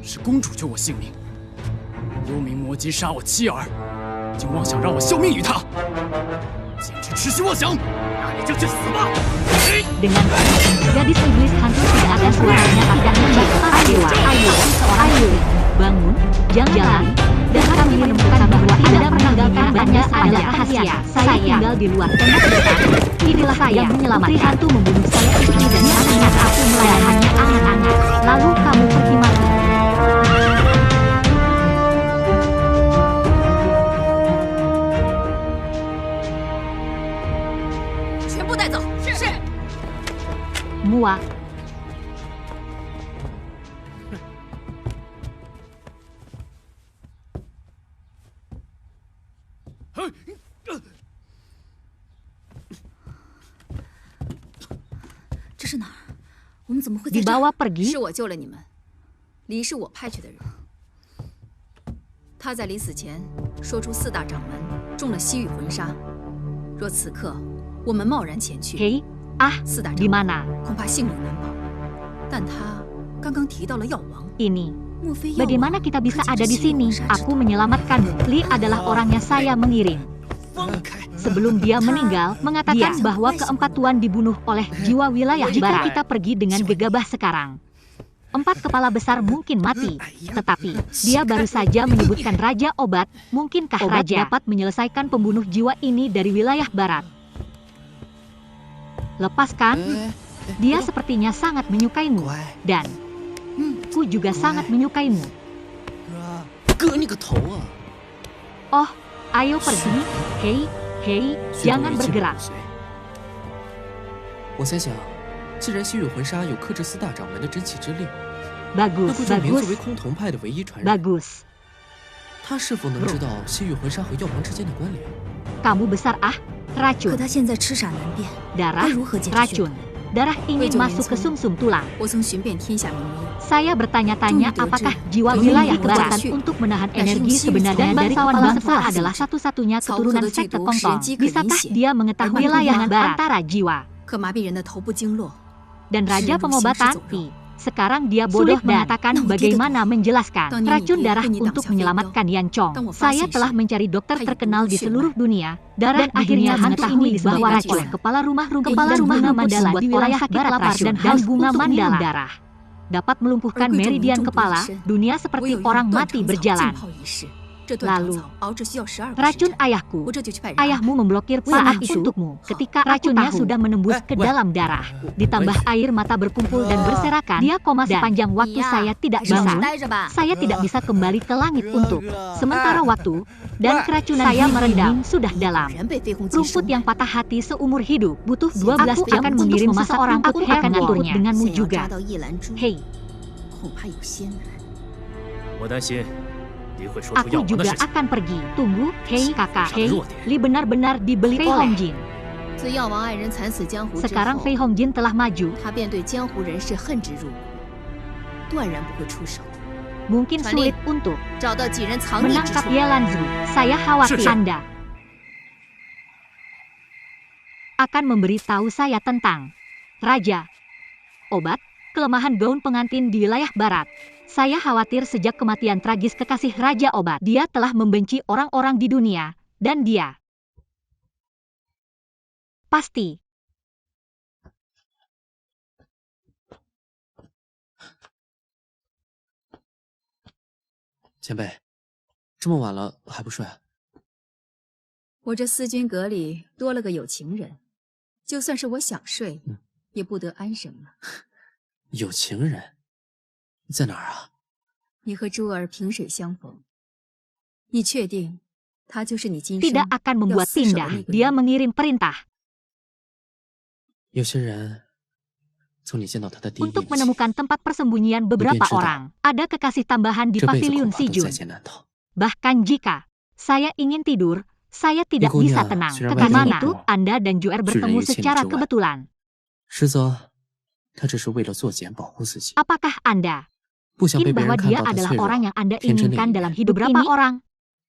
是公主救我性命，幽冥魔姬杀我妻儿，竟妄想让我效命于他，简直痴心妄想！那你就去死吧！ Dengan gadis iblis hantu tidak ada suaranya tidak mencipta dewa. Ayo, bangun, jangan lari, dan kami menemukan bahwa Anda meninggalkan banyak ada rahasia. Saya tinggal di luar tembok besar. Inilah saya menyelamatkan hantu membunuh saya istri dan anaknya. Aku melayani angan-angan. Lalu kamu pergi mati. 全部带走。是。 Muak. Hei! 这是哪儿？我们怎么会在这儿？ Dibawa pergi. 是我救了你们，黎是我派去的人。他在临死前说出4大掌门中了西域魂砂，若此刻我们贸然前去， Hei, ah, 4大 di 掌门 mana? 恐怕性命难保。但他刚刚提到了药王， Ini. 莫非药王 Bagaimana kita bisa ada di sini? 可就是西域魂砂之 Aku menyelamatkanmu. Li adalah orang yang saya mengirim. Sebelum dia meninggal, mengatakan bahwa keempat tuan dibunuh oleh jiwa wilayah barat. Jika kita pergi dengan gegabah sekarang, 4 kepala besar mungkin mati. Tetapi, dia baru saja menyebutkan Raja Obat. Mungkinkah Raja dapat menyelesaikan pembunuh jiwa ini dari wilayah barat? Lepaskan. Dia sepertinya sangat menyukaimu. Dan, ku juga sangat menyukaimu. 哥你个头啊！ Oh, ayo pergi. Hei, hei, jangan bergerak. 我猜想，既然西域魂砂有克制4大掌门的真气之力，那 Bagus, 顾正明作为 bagus, 崆峒派的唯一传人， bagus. 他是否能知道西域魂砂和药王之间的关联？ Kamu besar ah, 可 racun, 他现在痴傻难辨， darah, 该如何解决？ racun. Darah ingin Wei masuk ke Zhongmin sumsum tulang. 我曾寻遍天下名医， Saya bertanya-tanya Zhongmin apakah Deji jiwa memiliki wilayah kekuatan barat untuk menahan dan energi Shang Xi sebenarnya dari dari bangsawan kepala bangsa sebelah adalah sini. satu-satunya Cao keturunan Ke的剧 sekte 毒 Kongtong. 使人饥渴 Bisakah 饮血 dia mengetahui 而 wilayah 通过 barat antara jiwa 可麻痹人的头部经络。 dan 使 raja 人如行尸 pengobatan? 走肉。 Sekarang dia bodoh mengatakan Namun bagaimana menjelaskan Tahun ini racun dia darah penyidang untuk Xiao menyelamatkan Yan Chong. Tang Saya Wafasi telah Shi. mencari dokter Hai terkenal di Yu seluruh Xuan. dunia dan akhirnya hantu ini bahwa racun kepala rumah mandala mandala di wilayah barat dan bunga mandala darah dapat melumpuhkan meridian kepala. Dunia seperti orang mati berjalan. Lalu, racun ayahku, ayahmu memblokir saat untukmu. Ketika racunnya sudah menembus ke dalam darah, ditambah air mata berkumpul dan berserakan, dia koma sepanjang waktu. Saya tidak bisa. Saya tidak bisa kembali ke langit untuk sementara waktu, dan keracunan saya merendam sudah dalam. Rumput yang patah hati seumur hidup butuh 12 jam akan mengirim seseorang. Aku akan aturnya denganmu juga. Hei, 我担心你会说出药 aku 王的 juga 事情。 akan pergi. Tunggu, hei kakak, hei, Li benar-benar dibeli Fei Hongjin. 自药王爱人惨死江湖之 Sekarang 后， Fei Hongjin telah maju. 他便对江湖人士恨之入骨，断然不会出手。 Mungkin sulit untuk 找到几人藏匿之 menangkap 处。 Yelanzu. Saya khawatir 是。 Anda akan memberitahu saya tentang Raja Obat, kelemahan gaun pengantin di wilayah barat. Saya khawatir sejak kematian tragis kekasih Raja Obat, dia telah membenci orang-orang di dunia, dan dia pasti 前辈，这么晚了还不睡啊？ 我这思君阁里多了个有情人，就算是我想睡，也不得安生了。有情人在哪儿啊？ 你和珠儿萍水相逢，你确定他就是你今生 tidak akan membuat 要厮守的 pindah. 那个 Dia 人？ mengirim perintah. 有些人从你见到他的第一 Untuk 眼起， menemukan tempat persembunyian beberapa Mungkin orang, ada kekasih tambahan di 这辈子 pavilion 恐怕都 Sijun. 在劫难逃。 Bahkan jika saya ingin tidur, saya tidak Ibunya bisa tenang. sudah Karena banyak itu, waktu. Anda dan Juer bertemu Juri secara Chen Zhiwan. kebetulan. 实则，他只是为了作茧保护自己， Apakah Anda 不想被 yakin 别 bahwa 人看 dia 到他 adalah 脆弱 orang yang Anda 天真的 inginkan 一 dalam 面。 hidup beberapa orang?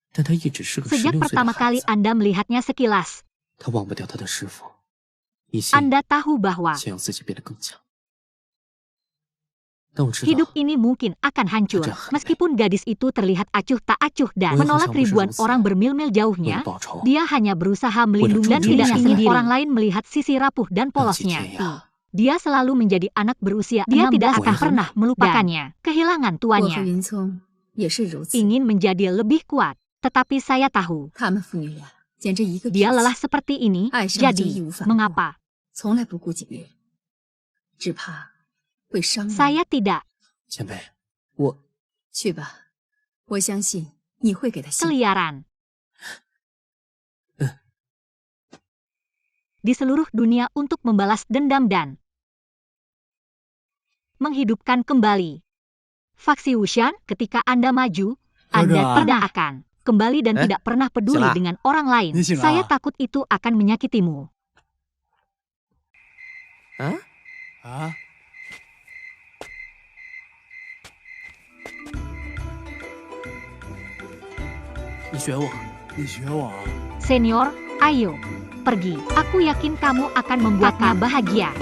但他一直是个16 Sejak 岁的 pertama 孩 kali 子， Anda melihatnya sekilas, 他忘不掉他的师傅，一心 Anda tahu bahwa 想要自己变得更强。但我知道， hidup ini mungkin akan hancur. Jahat. Meskipun gadis itu terlihat acuh tak acuh dan Woi, menolak Husang ribuan berseru-seru. orang bermil-mil 为了 jauhnya, 报仇， dia hanya berusaha melindungi dan Woi, tidak Zhong ingin Zhong. orang lain melihat sisi rapuh dan 浪迹 polosnya. 天涯。 Dia selalu menjadi anak berusia. Dia tidak akan Woi, pernah melupakannya. Kehilangan 我和 tuannya. 云聪也是如此， Ingin menjadi lebih kuat. Tetapi saya tahu, 他们父女俩简直一个脾 dia 气， lelah seperti ini. 爱上了就 Jadi, 义无反顾， mengapa 从来不顾及别人，只怕会伤人。 saya tidak 前辈，我去吧，我相信你会给他幸福。 keliaran? Di seluruh dunia untuk membalas dendam dan menghidupkan kembali faksi Wushan. Ketika Anda maju, Anda tidak akan kembali dan tidak pernah peduli Silah. dengan orang lain. Ini silah. Saya takut itu akan menyakitimu. 啊，啊！你学我，你学我啊？ Senior, ayo, pergi. Aku yakin kamu akan membuatnya bahagia.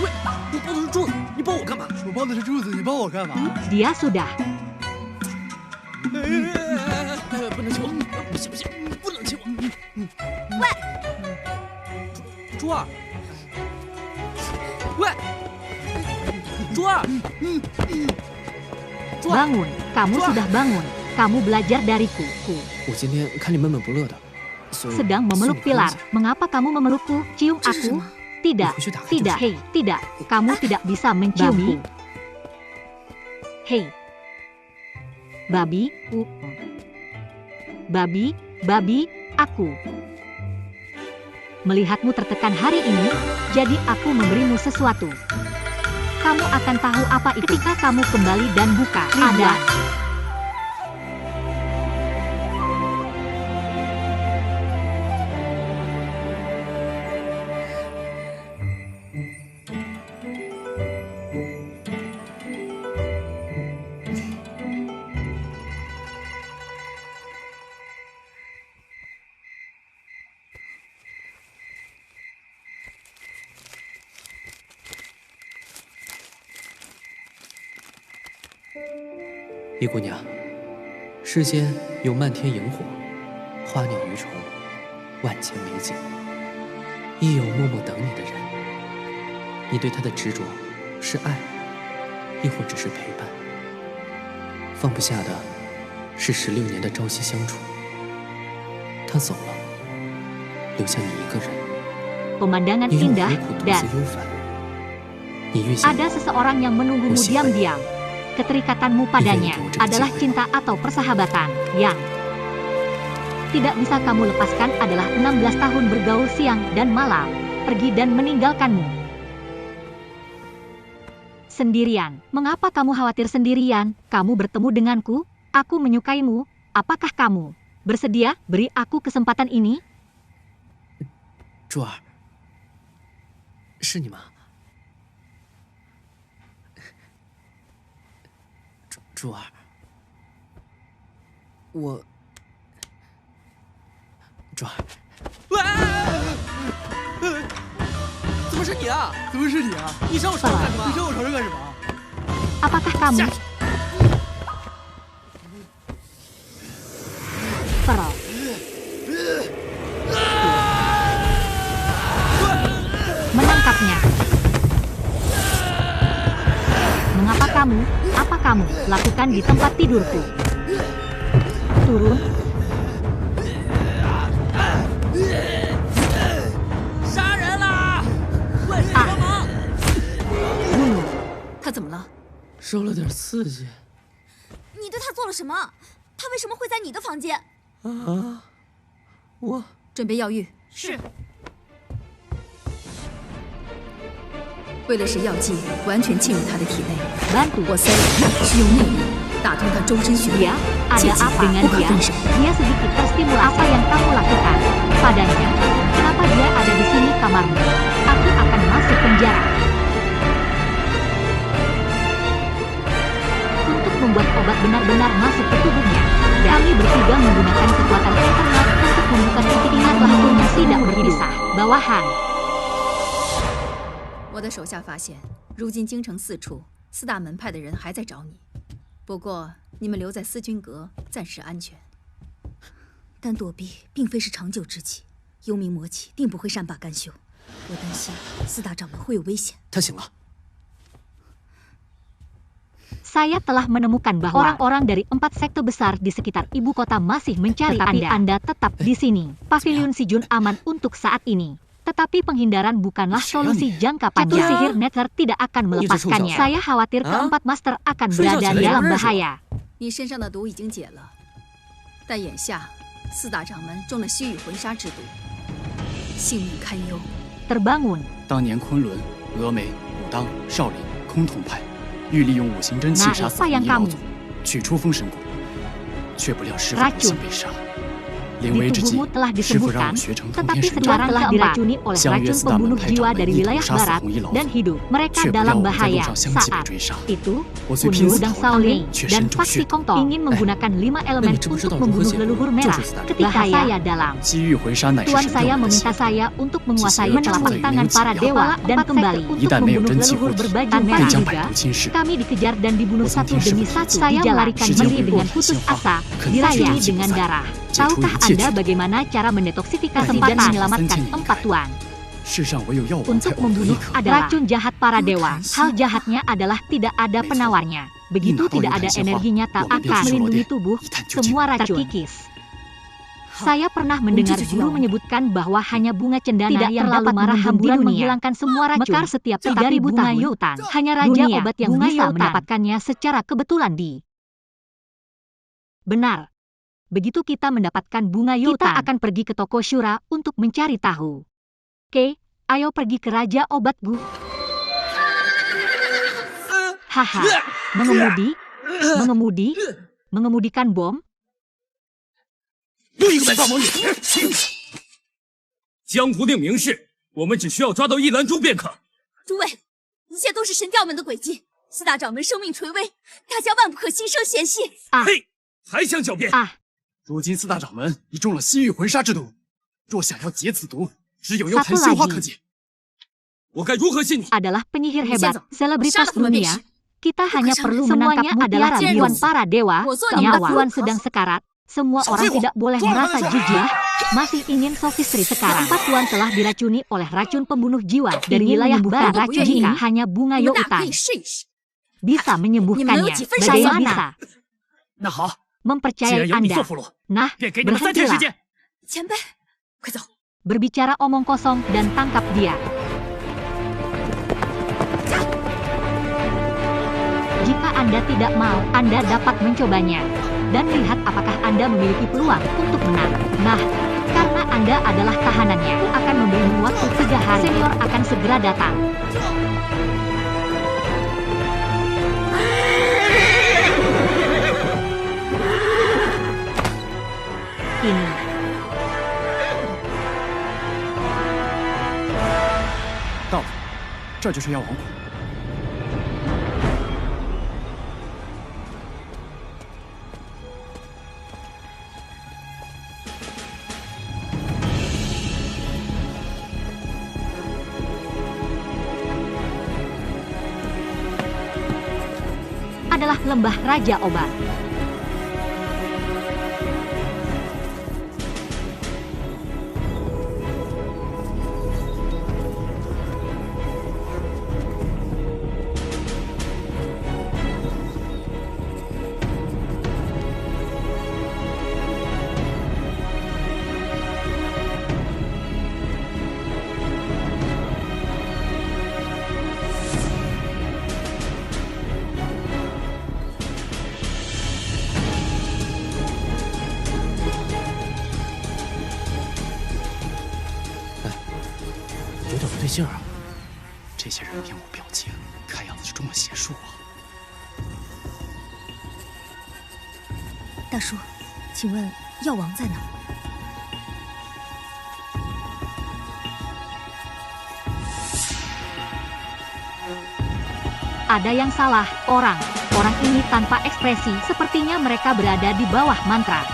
喂，我抱的是柱子，你抱我干嘛？我抱的是柱子，你抱我干嘛？ Dia sudah 不能亲我，不行不行，不能亲我。喂，珠儿，喂，珠儿，珠儿， bangun. Kamu sudah bangun. Kamu belajar dariku. 我今天看你闷闷不乐的，所以 Sedang memeluk 送你东 pilar. 西 Mengapa kamu memelukku? Cium 这是什 aku? 么？ Tidak, Aku sudah tidak, hancur. hei, tidak. Kamu tidak bisa menciumku. Hei. Babi, babi, babi, aku. Melihatmu tertekan hari ini, jadi aku memberimu sesuatu. Kamu akan tahu apa itu ketika kamu kembali dan buka. Ada. "李姑娘，世间有漫天萤火，花鸟鱼虫，万千美景，亦有默默等你的人。你对他的执着，是爱，亦或只是陪伴？放不下的，是16年的朝夕相处。他走了，留下你一个人， Pemandangan 你用 indah 苦独 dan 自忧烦。你越想 ada seseorang yang menunggumu diam-diam. Keterikatanmu padanya adalah cinta atau persahabatan yang tidak bisa kamu lepaskan adalah 16 tahun bergaul siang dan malam, pergi dan meninggalkanmu. Sendirian. Mengapa kamu khawatir sendirian? Kamu bertemu denganku, aku menyukaimu. Apakah kamu bersedia beri aku kesempatan ini? 珠儿，是你吗？珠儿，我，珠儿，怎么是你啊？怎么是你啊？你上我床上干什么？你上我床上干什么？ Apakah kamu? Pearl. Menangkapnya. Mengapa kamu? Apa kamu lakukan di tempat tidurku? Turun. 杀人啦！喂，帮忙！ Bunuh. 他怎么了？受了点刺激。你对他做了什么？他为什么会在你的房间？我准备药浴。是。为了使药剂完全进入他的体内， Bantu. 我塞人是用内力打通他周身血 Dia, 管， ada 切记 apa 不 dengan 可 dia? 分手。 Dia sedikit terstimulasi. Apa yang kamu lakukan padanya? Kenapa dia ada di sini kamarmu? Aku akan masuk penjara. Untuk membuat obat benar-benar masuk ke tubuhnya, kami bertiga menggunakan kekuatan eksternal untuk membuka titik ingatlah yang tidak berpisah. Bawahan. 我的手下发现，如今京城四处四大门派的人还在找你，不过你们留在思君阁暂时安全。但躲避并非是长久之计，幽冥魔气定不会善罢甘休。我担心四大掌门会有危险。他醒了。 Saya telah menemukan bahwa orang-orang dari 4 sekte besar di sekitar ibu kota masih mencari Anda. Tapi Anda tetap di sini. Pavilion Sijun aman untuk saat ini. Tetapi penghindaran bukanlah solusi jangka panjang. Cetus sihir Nether tidak akan melepaskannya. Saya khawatir keempat master akan berada dalam bahaya. 你身上的毒已经解了，但眼下四大掌门中了西域魂杀之毒，性命堪忧。 Terbangun. 当年昆仑、峨眉、武当、少林、崆峒派欲利用五行真气杀死你老祖，取出封神谷，却不料师傅不幸被杀。临危之际，师傅让我学成通天神咒， telah diracuni oleh racun pembunuh jiwa dari wilayah barat dan hidup. Mereka dalam bahaya saat itu. Kunlu dan Shaolin dan Faksi Kongtong ingin menggunakan 5 elemen untuk membunuh leluhur merah. Ketika saya dalam, Tuan saya meminta saya untuk menguasai telapak tangan para dewa dan kembali untuk membunuh leluhur berbaju merah juga. Kami dikejar dan dibunuh satu demi satu. Saya melarikan diri dengan putus asa, dirayani dengan darah. Tahukah Anda bagaimana cara mendetoksifikasi dan menyelamatkan 4 tuan? Untuk membunuh adalah racun jahat para dewa. Hal jahatnya adalah tidak ada penawarnya. Begitu tidak ada energi nyata akan melindungi tubuh, semua racun terkikis. Saya pernah mendengar guru menyebutkan bahwa hanya bunga cendana yang dapat marah hamburan menghilangkan semua racun. Mekar setiap 3.000 bunga Youtan. Hanya raja obat yang bisa mendapatkannya secara kebetulan di. Benar. Begitu kita mendapatkan bunga Youtan, kita akan pergi ke toko Shura untuk mencari tahu. Oke, ayo pergi ke Raja Obat Gu. Haha, mengemudikan bom. 又一个白发魔女！江湖令明示，我们只需要抓到一兰珠便可。诸位，一切都是神教们的诡计，四大掌门生命垂危，大家万不可心生嫌隙。嘿，还想狡辩？如今四大掌门已中了西域魂杀之毒，若想要解此毒，只有幽檀杏花可解。我该如何信你 ？Adalah penyihir hebat, selebritas dunia. Kita hanya perlu menangkap adalah ribuan para dewa. Nyawa Tuan sedang sekarat. Semua orang tidak boleh merasa jijik. Masih ingin sofistri sekarang. 4 tuan telah diracuni oleh racun pembunuh jiwa dari wilayah barat. Racun ini hanya bunga Youtan. Bisa menyembuhkannya. Bagaimana? Mempercayai Anda. Nah, berhentilah. Berbicara omong kosong dan tangkap dia. Jika Anda tidak mau, Anda dapat mencobanya. Dan lihat apakah Anda memiliki peluang untuk menang. Nah, karena Anda adalah tahanannya, aku akan memberimu waktu 3 hari. Senior akan segera datang. Ini.到了，这就是药王谷。Adalah lembah Raja Obat. 对劲儿啊！这些人面无表情，看样子是中了邪术啊！大叔，请问药王在哪？ Ada yang salah, orang ini tanpa ekspresi, sepertinya mereka berada di bawah mantra.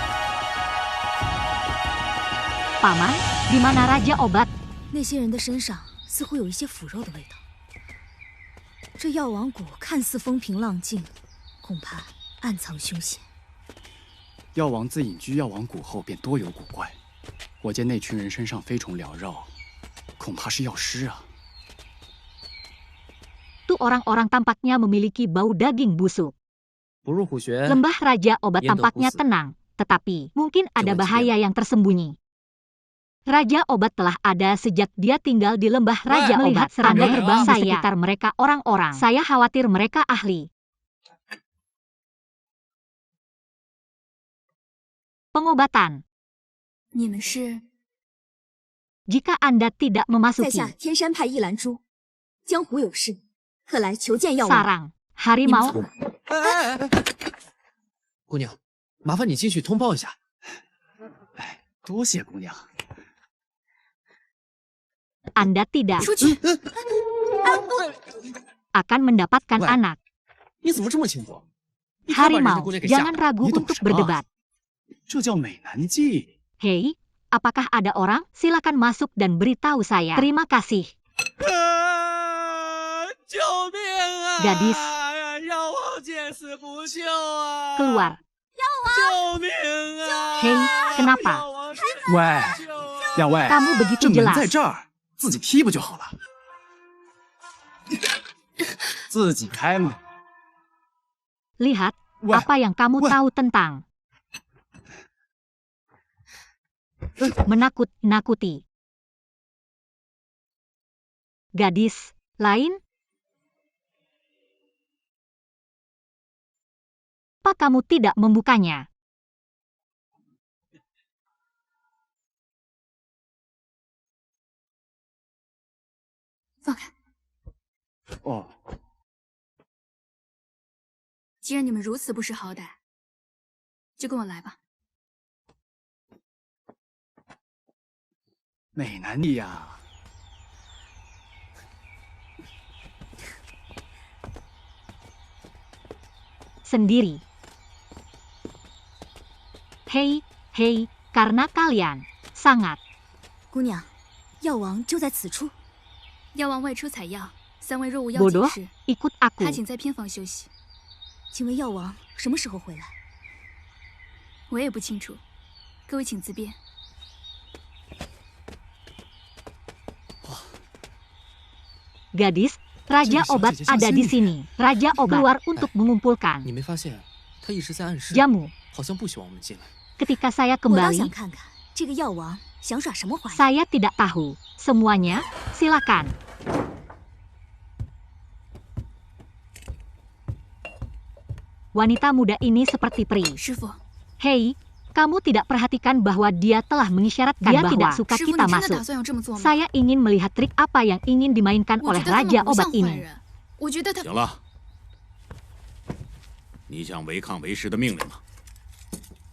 Paman, di mana Raja Obat? 那些人的身上似乎有一些腐肉的味道。这药王谷看似风平浪静，恐怕暗藏凶险。药王自隐居药王谷后便多有古怪，我见那群人身上飞虫缭绕，恐怕是药师啊。 Tuh orang-orang tampaknya memiliki bau daging busuk. 不入虎穴， Lembah Raja Obat 焉得 tampaknya 虎死 tenang, tetapi mungkin ada Coba bahaya yang tersembunyi. Raja Obat telah ada sejak dia tinggal di Lembah Raja Obat. Melihat serangga terbang di sekitar mereka orang-orang, saya khawatir mereka ahli. Pengobatan. 你们是 Jika Anda tidak 在 memasuki 下天山派一兰珠，江湖有事，特来求见药王。 sarang harimau, 姑娘，麻烦你进去通报一下。多谢姑娘。 Anda tidak 出去！ akan mendapatkan 喂 anak. 你怎么这么清楚？你快把人家 Harimau, 姑娘给吓 jangan 了。 ragu 你懂 untuk 什么？ berdebat. 这叫美男计。 Hei, apakah ada orang? Silakan masuk dan beritahu saya. Terima kasih. 救命啊 Gadis 药王见死不救啊 keluar. 救命啊 Hei, kenapa? 喂，两位， Kamu begitu 这门 jelas. 在这儿，自己踢不就好了？自己开门。 Lihat, 喂， apa yang kamu Wah. tahu tentang menakut-nakuti. Gadis lain? Apa kamu tidak membukanya? 放开！哦，既然你们如此不识好歹，就跟我来吧。美男计呀！ Sendiri. Hei, karena kalian sangat. 姑娘，药王就在此处。药王外出采药，3位若无要 Bodoh, 紧事， ikut 他 aku. 请在偏房休息。请问药王什么时候回来？我也不清楚，各位请自便。 Gadis, Raja Obat ada di sini. Raja Obat keluar untuk mengumpulkan 你没发现他一直在暗示， jamu. 好像不希望我们进来。 Ketika saya 我倒想 kembali, 看看这个药王想耍什么花样。 saya tidak tahu. Semuanya, silakan. Wanita muda ini seperti peri. 师傅， Hei, kamu tidak perhatikan bahwa dia telah mengisyaratkan dia tidak suka 师傅， kita 你真的 masuk. 打算要这么做吗？ Saya ingin melihat trik apa yang ingin dimainkan 我 oleh 觉得他 Raja 们不像 Obat 坏 ini. 人，我觉得他行了，你想违抗为师的命令吗？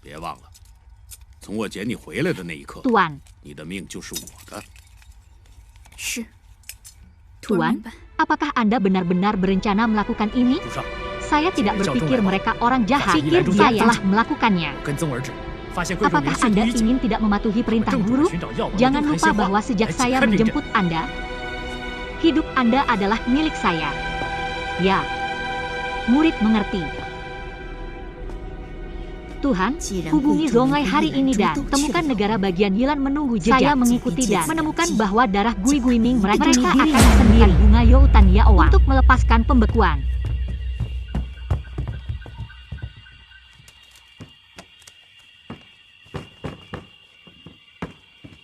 别忘了，从我捡你回来的那一刻， Tuan, 你的命就是我的。是。突然 Tuan, 明白， apakah Anda benar-benar berencana melakukan ini? 主上， Saya tidak berpikir mereka orang jahat. Kasih Pikir Ilan saya dulu. telah melakukannya. 跟踪而至，发现贵州 Apakah 明训 Anda 第一警， ingin tidak mematuhi perintah 正主 guru? 寻找药王的 Jangan 东台 lupa 鲜花 bahwa sejak 来 saya 看病 menjemput 人。 Anda, hidup Anda adalah milik saya. Ya, murid mengerti. Tuhan, hubungi Zongai hari ini dan temukan negara bagian Yilan menunggu jejak. Saya mengikuti dan menemukan bahwa darah Gui Gui Ming meracuni dirinya sendiri. Bunga Youtan Yaowa untuk melepaskan pembekuan.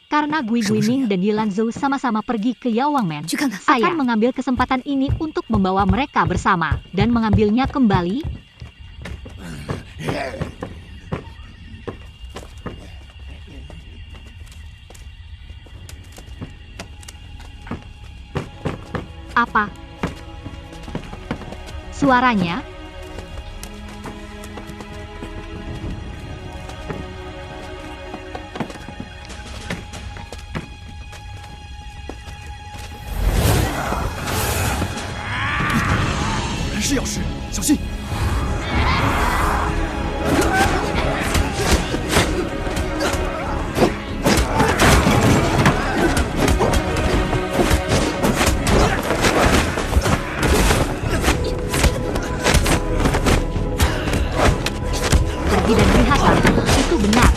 Karena Gui Gui Ming dan Yilan Zhou sama-sama pergi ke Yawangmen, 去看看。 saya mengambil kesempatan ini untuk membawa mereka bersama dan mengambilnya kembali. Apa? Suaranya?果然是药师，小心！ Pergi dan lihatlah, itu benar.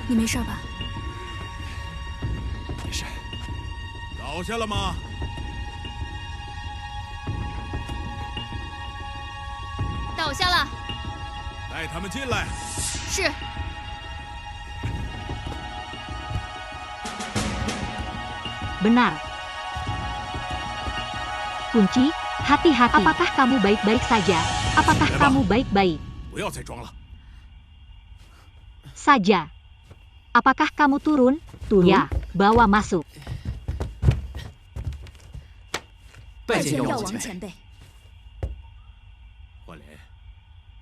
你没事吧？ 没事。 倒下了吗？ 倒下了。 带他们进来。 是。 Benar. Kunci, hati-hati. Apakah kamu baik-baik saja? Apakah kamu baik-baik 不要再装了。 saja? Apakah kamu turun? Turun? Ya, bawa masuk. 拜见见药药王前王前辈。 焕莲，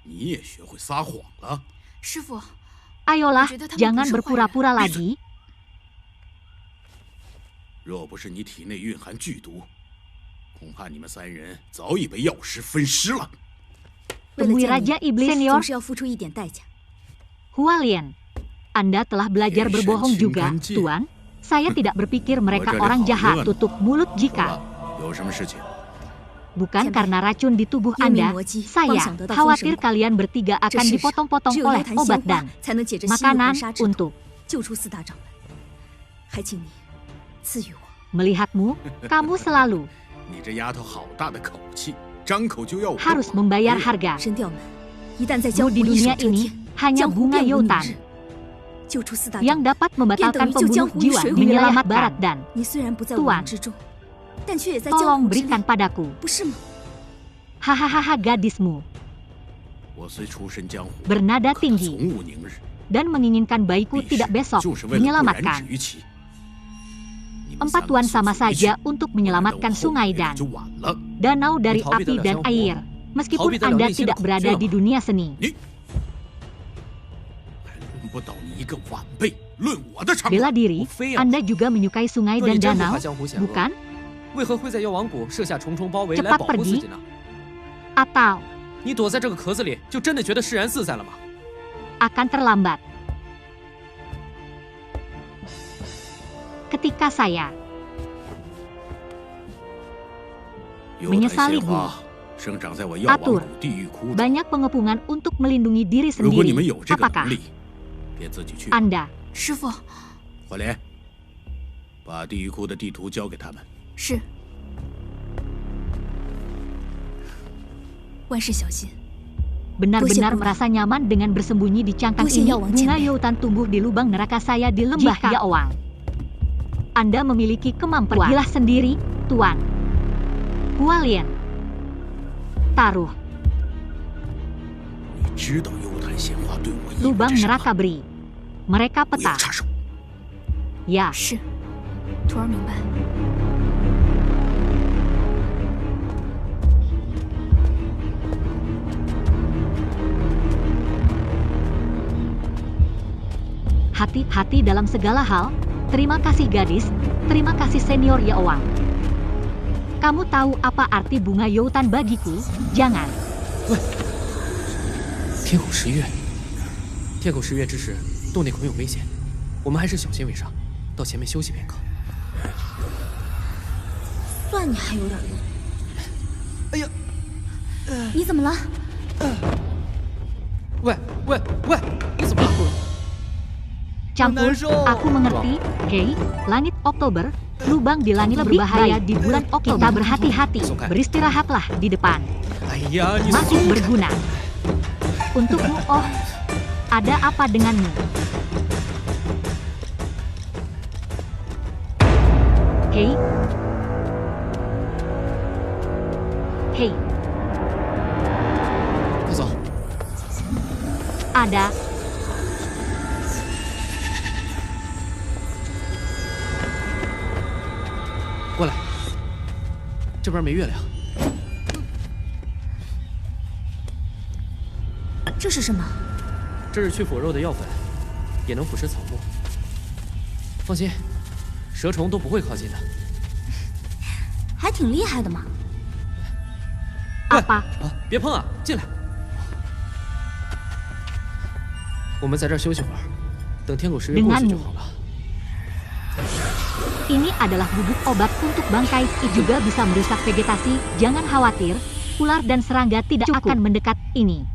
你也学会撒谎了。 师傅， Ayolah, 我觉得他们 jangan 不是坏人。 berpura-pura lagi. 若不是你体内蕴含剧毒，恐怕你们三人早已被药师分尸了。 Temui Raja Iblis Senior 总是要付出一点代价。 Hualien. Anda telah belajar berbohong juga, Tuan. Saya tidak berpikir mereka orang jahat. Tutup mulut 好 jika 了，有什么事情？ bukan karena racun di tubuh Anda. Saya khawatir kalian bertiga akan dipotong-potong oleh obat dan makanan untuk 救出四大掌门，还请你赐予我。 melihatmu. Kamu selalu 你这丫头好大的口气，张口就要我 harus membayar harga. 神调门一旦在江 Mu 湖 di 一手 dunia 遮 ini 天， hanya 江湖 bunga 便无宁 Youtan 日。救出四大掌 yang 门， dapat membatalkan 便等于救江 pembunuh 湖于 jiwa 水火 menyelamat barat dan 你虽然不在我 Tuan 们之中，但却也在江 tolong 湖之 berikan 内， padaku. 不是吗？ Hahaha gadismu 我虽出身江湖， bernada 可他 tinggi 从无宁日， dan menginginkan baikku 必 tidak 是 besok 就是为了不染 menyelamatkan. 指于其。你们 Empat 三个 tuan 速 sama 速离去 saja untuk 不然等 menyelamatkan 我后 sungai 悔 dan 就晚了。 danau dari逃避 api 得了 dan 江湖， air. 逃 Meskipun 避得了 Anda 内心的 tidak 恐惧 berada 了 di 吗？ dunia seni. 你还轮不到你一个晚辈论我的长 Bela 短。 diri, 非要 Anda juga menyukai sungai 若你 dan 真不 danau, 怕江湖险恶， bukan? 为何会在妖王谷设下重重包围 Cepat 来保护自 pergi 己呢？ Atau 你躲在这个壳子里，就真的觉得释然自在了吗？ akan terlambat. Ketika saya 幽檀 menyesali 鲜 Gu 花生长在我药王 Atur 谷地狱窟中。 banyak pengepungan untuk melindungi diri 如果你们 sendiri. 有这个 Apakah 能力，便自己去。 Anda 师傅，华莲，把地狱窟的地图交给他们。是。万事小心。 benar-benar Guru. merasa nyaman dengan bersembunyi di cangkang Dosia ini? Yawang Bunga Cempe. Youtan tumbuh di lubang neraka saya di lembah Yawang. Anda memiliki kemampuan. Pergilah sendiri, Tuan. Hualien. Taruh 你知道幽檀鲜花对我意味 lubang 着什么？ neraka beri. Mereka 不要 peta. 插手。 Ya, 是，徒儿明白。 hati-hati dalam segala hal. Terima kasih gadis. Terima kasih senior Yawang. Kamu tahu apa arti bunga Youtan bagiku? Jangan. 天口十月，天口十月之时，洞内恐有危险，我们还是小心为上。到前面休息片刻。算你还有点用。哎呀，你怎么了？喂喂喂，你怎么了？ Campur, 难受。 aku mengerti. Hei, langit Oktober, Lubang di langit berbahaya di bulan Oktober. Kita berhati-hati. Beristirahatlah di depan. Masih berguna. Untukmu, oh, ada apa denganmu? Hei. Hei. 快走！ Ada. “过来，这边没月亮。”这是什么？这是去腐肉的药粉，也能腐蚀草木。放心，蛇虫都不会靠近的。还挺厉害的嘛。阿巴，别碰啊！进来。我们在这儿休息会儿，等天狗食月过去就好了。 Ini adalah bubuk obat untuk bangkai. Juga bisa merusak vegetasi. Jangan khawatir, ular dan serangga tidak akan mendekat ini.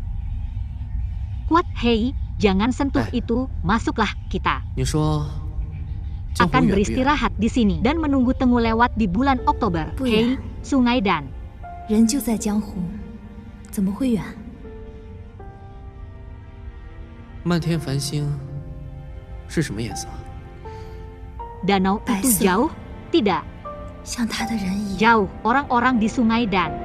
Kuat, hei, jangan sentuh itu. Masuklah kita. Akan beristirahat di sini dan menunggu Tengu lewat di bulan Oktober. Hei, Sungai Dan. 人就在江湖，怎么会远？ 漫天繁星是什么颜色？ Danau itu jauh? Tidak. 像他的人一样。 Jauh, orang-orang di Sungai Dan.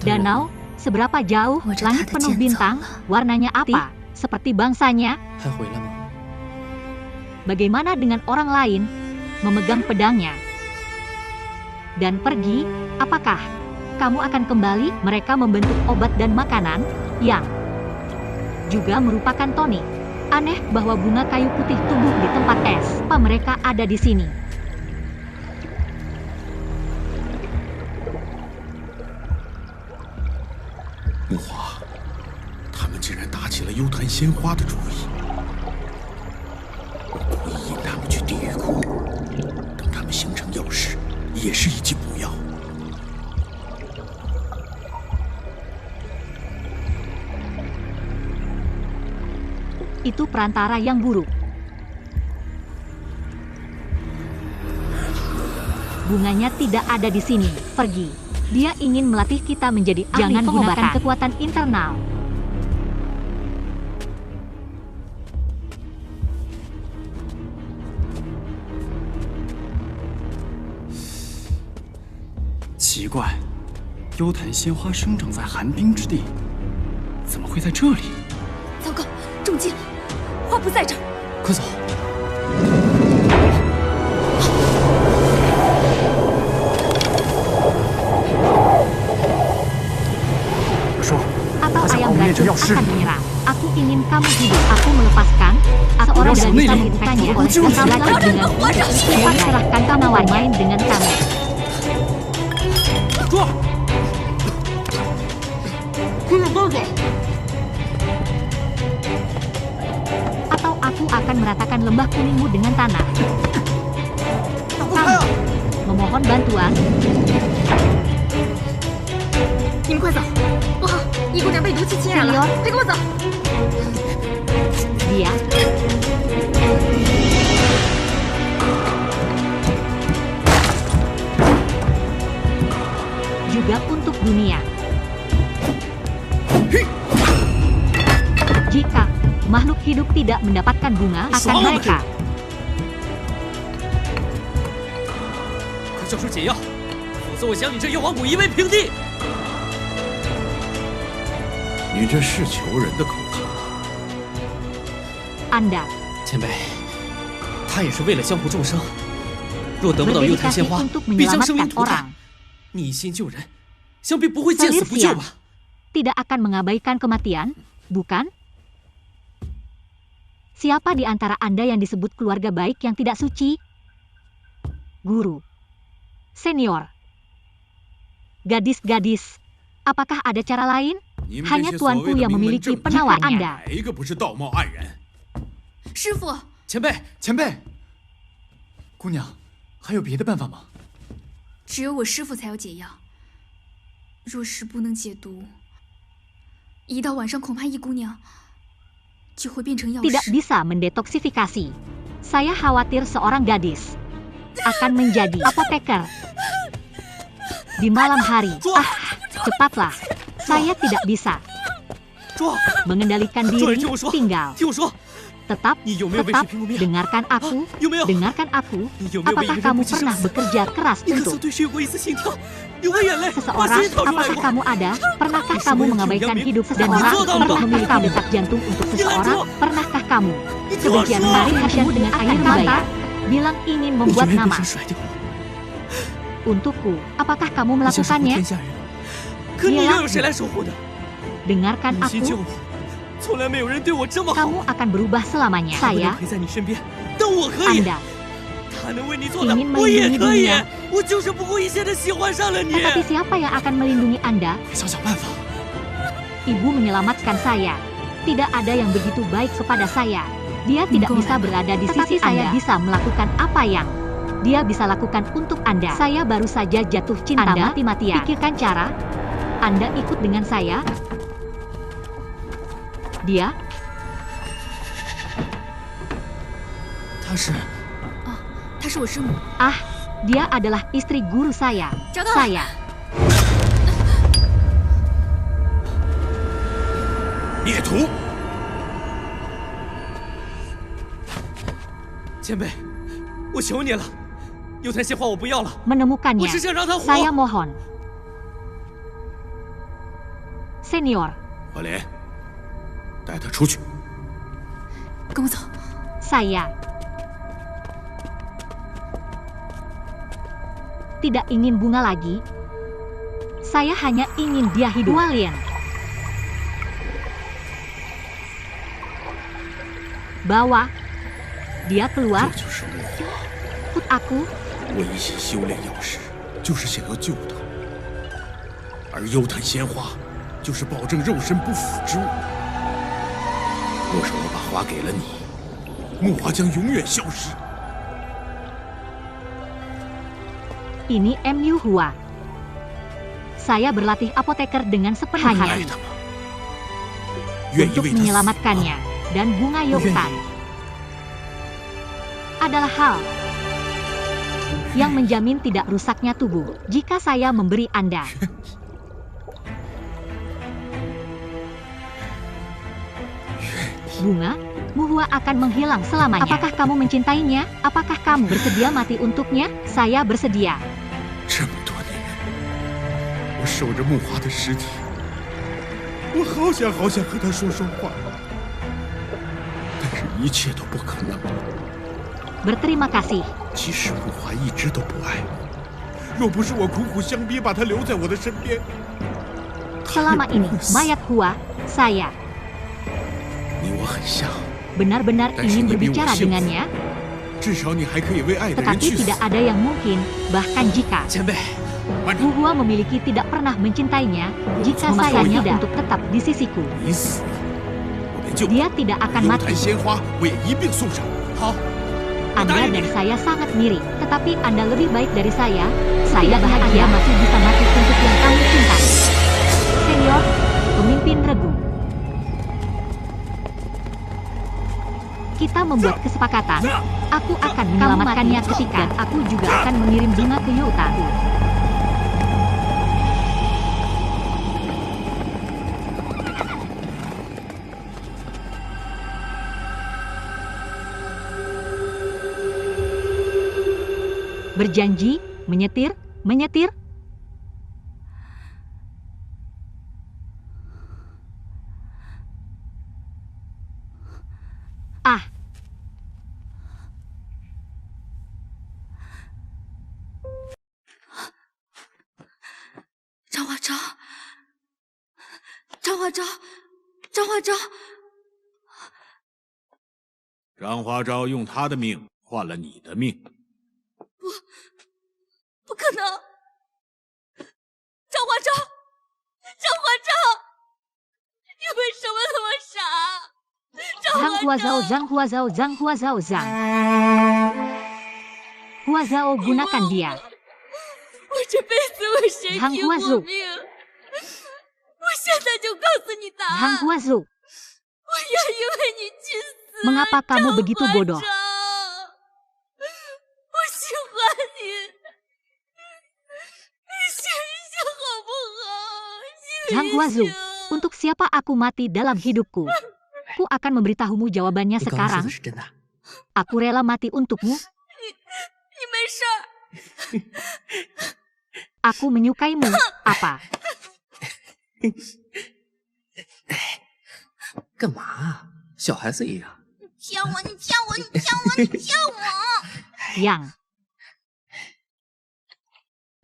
Danau, seberapa jauh? Langit penuh bintang, warnanya apa? Seperti bangsanya? Bagaimana dengan orang lain? Memegang pedangnya. Dan pergi, apakah kamu akan kembali? Mereka membentuk obat dan makanan yang juga merupakan tonik. Aneh bahwa bunga kayu putih tumbuh di tempat es. Apa mereka ada di sini?木华，他们竟然打起了幽檀鲜花的主意。我故意引他们去地狱窟，等他们形成药石，也是一剂补药。 Itu perantara yang buruk. Bunganya tidak ada di sini. Pergi. Dia ingin melatih kita menjadi ahli. Jangan gunakan kekuatan internal.奇怪，幽檀鲜花生长在寒冰之地，怎么会在这里？ 糟糕，中计了！花不在这儿，快走！我说， Atau ayam beracun akan menyerang. Aku ingin kamu hidup. Aku melepaskan. Seorang dari melakukannya oleh belajar dengan cepat serahkan kemauan main dengan kami. Atau aku akan meratakan lembah kuningmu dengan tanah. Kamu memohon bantuan. 你们快走！不好，一姑娘被毒气侵染了，快跟我走！ Dia juga untuk dunia. Jika makhluk hidup tidak mendapatkan bunga, akan mereka. 快交出解药，否则我将你这妖王谷夷为平地！ 你这是求人的口气吗？ Anda 前辈，他也是为了江湖众生。若得不到幽檀鲜花，必将生灵涂炭。你一心救人，想必不会见死不救吧？ tidak akan mengabaikan kematian, bukan? Siapa di antara Anda yang disebut keluarga baik yang tidak suci? Guru, senior, gadis-gadis, apakah ada cara lain? Hanya tuanku yang memiliki penawar Anda. 哪一个不是道貌岸然？ 师傅，前辈，前辈，姑娘，还有别的办法吗？ 只有我师傅才有解药。若是不能解毒，一到晚上恐怕一姑娘就会变成药石。 Tidak bisa mendetoksifikasi. Saya khawatir seorang gadis akan menjadi apoteker. Di malam hari, cepatlah. Saya tidak bisa mengendalikan diri, tinggal. Tetap, dengarkan aku. Apakah kamu pernah bekerja keras untuk seseorang? Apakah kamu ada? Pernahkah kamu mengabaikan hidup seseorang? Pernah memiliki detak jantung untuk seseorang? Pernahkah kamu kebencian menarik hatimu dengan air mata? Bilang ingin membuat nama untukku. Apakah kamu melakukannya? Bilang, dengarkan aku. Kamu akan berubah selamanya. Saya, Anda ingin melindungi dunia. Tetapi siapa yang akan melindungi Anda? Ibu menyelamatkan saya. Tidak ada yang begitu baik kepada saya. Dia tidak bisa berada di sisi saya. Bisa melakukan apa yang dia bisa lakukan untuk Anda. Saya baru saja jatuh cinta mati-matian. Pikirkan cara. Anda ikut dengan saya. Dia? Dia adalah istri guru saya. Saya.孽徒！前辈，我求你了，有谈鲜花我不要了。 Menemukannya. 我只想让他活。 Saya mohon. Senior. 华莲，带他出去。跟我走。 Saya tidak ingin bunga lagi. Saya hanya ingin dia hidup. Walian. Bawa dia keluar. Put aku. 我一心修炼药师，就是想要救他，而幽檀鲜花，就是保证肉身不腐之物。若是我把花给了你，木华将永远消失。 Ini MU Hua. Saya berlatih apoteker dengan sepenuh hati untuk menyelamatkannya. Dan bunga Yoktan adalah hal yang menjamin tidak rusaknya tubuh jika saya memberi Anda. Bunga, Muhua akan menghilang selamanya. Apakah kamu mencintainya? Apakah kamu bersedia mati untuknya? Saya bersedia. 这么多年，我守着木华的尸体，我好想和他说说话，但是一切都不可能。 Berterima kasih. 其实木华一直都不爱我，若不是我苦苦相逼，把他留在我的身边， Selama ini, mayat Hua, saya 你我很像， benar-benar ingin berbicara dengannya, 至少你还可以为爱的人 tetapi 去死。 tidak ada yang mungkin, bahkan jika 前辈， Hua memiliki tidak pernah mencintainya, jika saya tidak untuk tetap di sisiku, 你死了，我便救 dia tidak akan 幽 mati. 檀鲜花我也一并送上。好， Anda dan saya sangat mirip, tetapi Anda lebih baik dari saya. Saya bahagia masih bisa mati untuk yang kamu cintai. Senior, pemimpin regu. Kita membuat kesepakatan. Aku akan menyelamatkannya ketika aku juga akan mengirim bunga ke Yota. Berjanji, menyetir. Zhang 张花昭用他的命换了你的命，不可能！张花昭，你为什么那么傻？ Zhang Huazhao Zhang. Huazhao gunakan dia. 我这辈子为谁拼过命？我现在就告诉你答案。 Zhang Huazhao. 我愿意为你去死。 Mengapa kamu begitu bodoh? 我喜欢 Zhang Guazhu, untuk siapa aku mati dalam hidupku? Ku akan memberitahumu jawabannya 你刚刚说 sekarang. 的是真的？ Aku rela mati untukmu. 你没事。 Aku menyukaimu. Apa? 干嘛啊？小孩子一样。骗我！你骗我！你骗我！你骗我！ Yang.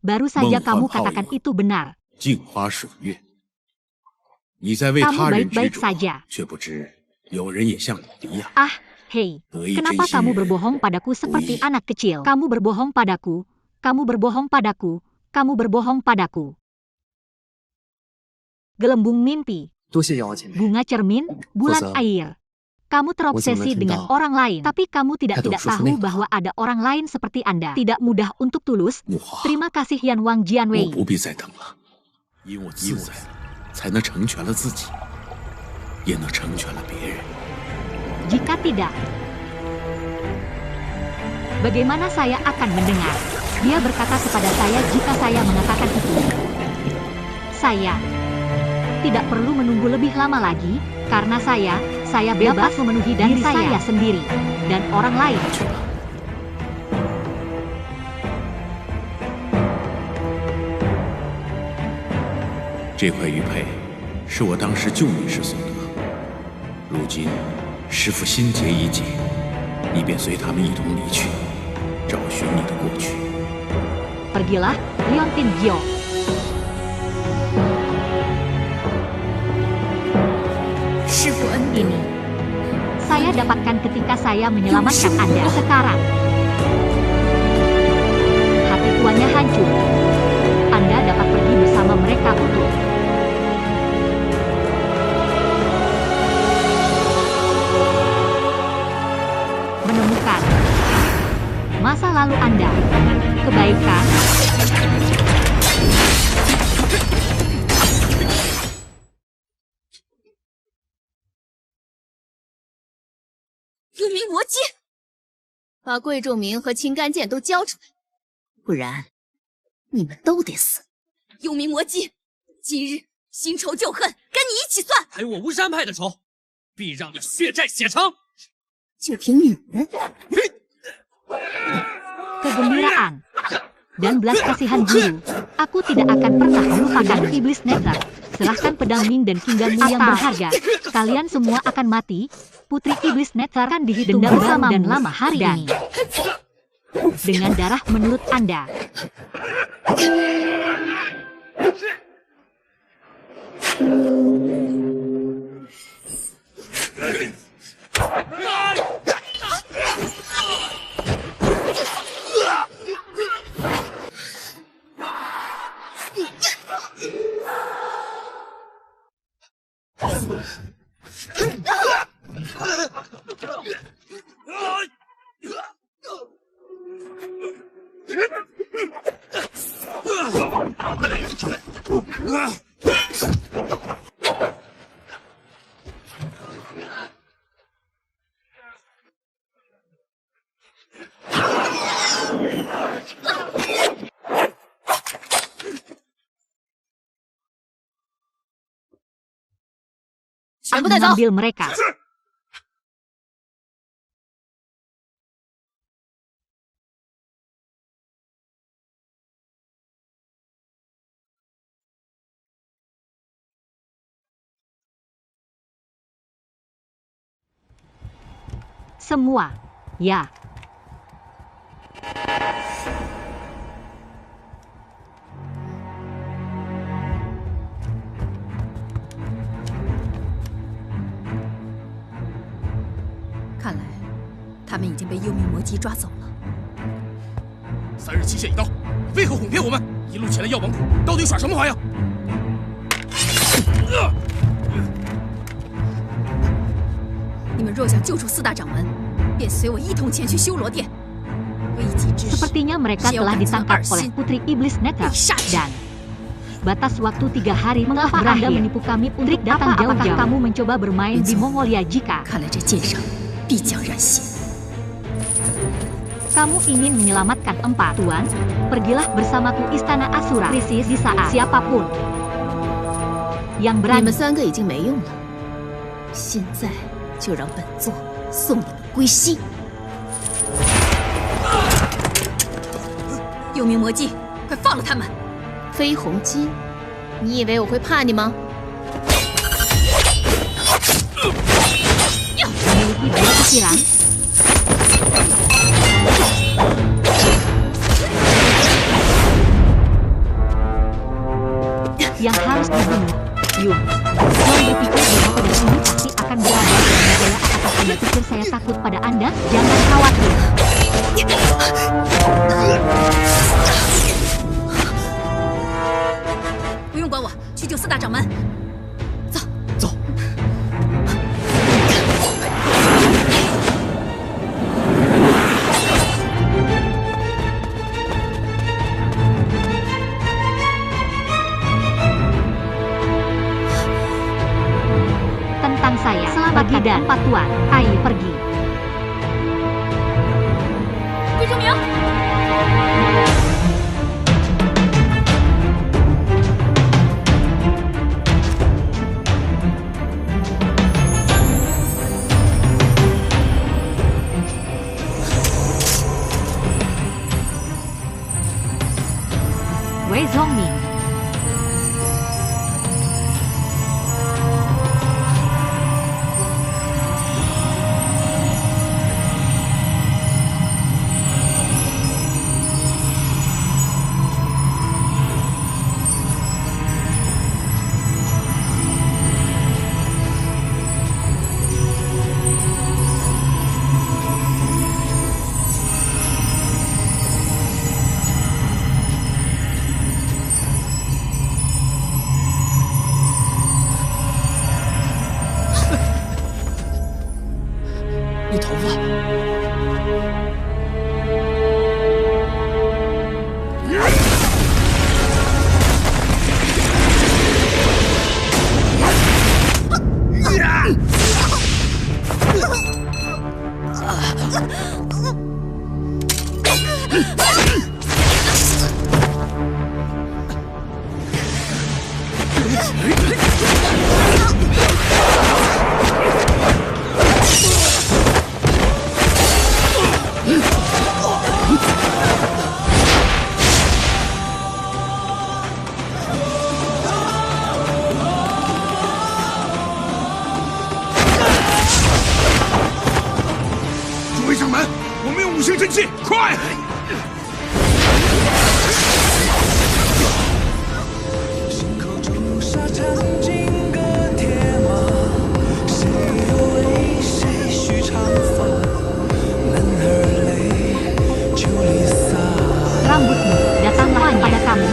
Baru saja kamu 梦幻 katakan 皓影 itu benar. 镜花水月，你在为 Kamu 他人执 baik-baik 着， saja. 却不知有人也像你一样。 Ah, hei. 得意 Kenapa 真心 kamu 人 berbohong padaku seperti Ui. anak kecil? Kamu berbohong padaku. Kamu berbohong padaku. Kamu berbohong padaku. Gelembung mimpi, 多谢妖王姐妹。 bunga cermin, bulan Fosa. air. Kamu terobsesi Fosa dengan mengenal. orang lain, tapi kamu tidak Aduh, tidak Fosa tahu mengenal. bahwa ada orang lain seperti Anda. Tidak mudah untuk tulus. 木华， Terima kasih Yan Wang 我 Jianwei. 不必再等了，因我自在了，才能成全了自己，也能成全了别人。 Jika tidak, bagaimana saya akan mendengar? Dia berkata kepada saya jika saya mengatakan itu. Saya tidak perlu menunggu lebih lama lagi, karena saya bebas memenuhi diri saya sendiri dan orang lain. 这块玉佩是我当时救你时所得，如今师傅心结已解，你便随他们一同离去，找寻你的过去。 Pergilah, Liontin Jiao. Ini saya dapatkan ketika saya menyelamatkan Anda sekarang. Hati tuannya hancur. Anda dapat pergi bersama mereka untuk menemukan masa lalu Anda. Kebaikan. 幽冥魔姬，把贵仲明和青干剑都交出来，不然你们都得死。幽冥魔姬，今日新仇旧恨跟你一起算。还有我巫山派的仇，必让你血债血偿。就凭女人， Kegembiraan dan belas kasihan guru. Aku tidak akan pernah melupakan iblis Nether. Serahkan pedang Ming dan Kingganmu yang berharga. Kalian semua akan mati. Putri iblis Nether akan dihitung bersama dan lama hari ini. Dengan darah menurut Anda. Aku mengambil mereka. Semua, ya. Kan 来，他们已经被幽冥魔姬抓走了。3日期限已到，为何哄骗我们？一路前来药王谷，到底耍什么花样？你们若想救出4大掌门，便随我一同前去修罗殿。危急之时， Sepertinya mereka telah ditangkap oleh Putri Iblis Nether dan batas waktu 3 hari mengapa Anda menipu kami untuk datang jauh-jauh? Kamu mencoba bermain di Mongolia jika 看来这剑上必将染血。 kamu ingin menyelamatkan 4 tuan, pergilah bersamaku Istana Asura. Krisis di saat siapapun yang 你 berani. 们3个已经没用了，现在就让本座送你们归西。有名魔姬，快放了他们！飞鸿姬，你以为我会怕你吗？ Memiliki 2 pikiran. Yang harus dibunuh. Yuk, Yang berpikir bahwa pedang ini pasti akan berada di Megala. Apakah Anda pikir saya takut pada Anda? Jangan khawatir. 不用管我，去救4大掌门。走，走。 Tentang saya, pergi dan Patuan. Ayo pergi. 桂正明， Wei Zhongming. Rambutmu, datanglah pada kamu.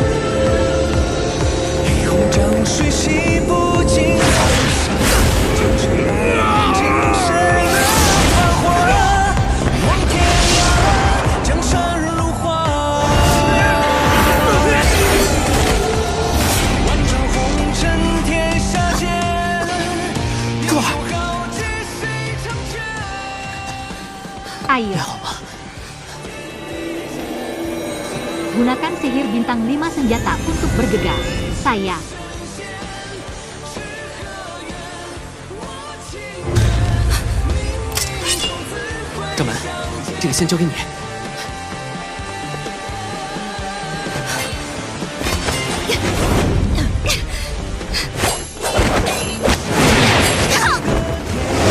Ayo. Gunakan sihir bintang 5 senjata untuk bergegas. Saya.掌门，这个先交给你。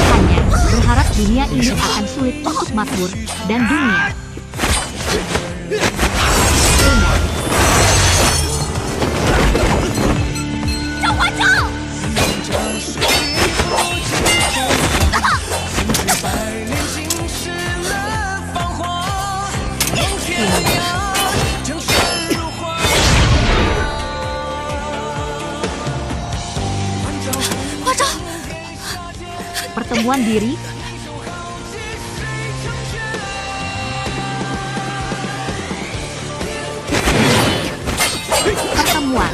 Hanya berharap dunia ini akan sulit untuk makmur dan dunia. Pertemuan diri. Pertemuan.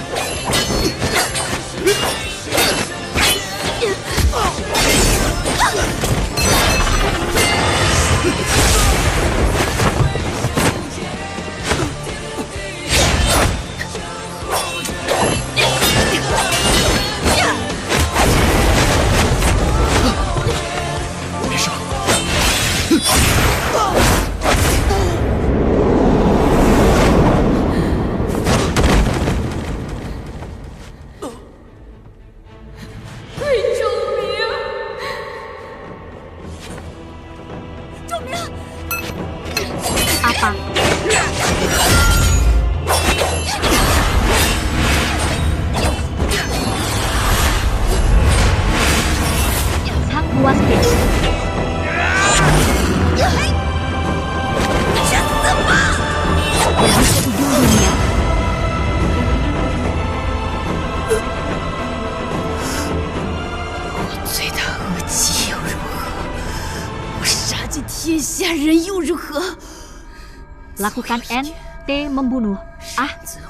lakukan NT membunuh.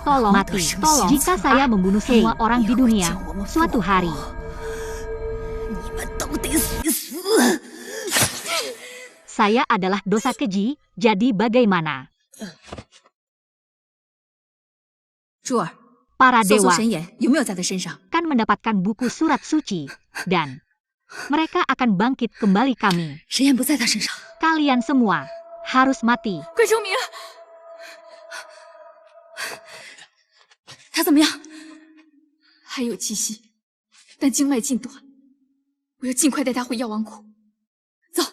Tolong mati. Tolong. Jika saya membunuh semua orang di dunia, suatu hari. Saya adalah dosa keji, jadi bagaimana? 珠儿， Para 搜索 dewa 神眼有没有在他身上？ akan mendapatkan buku surat suci, dan mereka akan bangkit kembali kami. 神眼不在他身上。 Kalian semua harus mati. 桂忠明，他怎么样？还有气息，但经脉尽断。我要尽快带他回药王谷。走。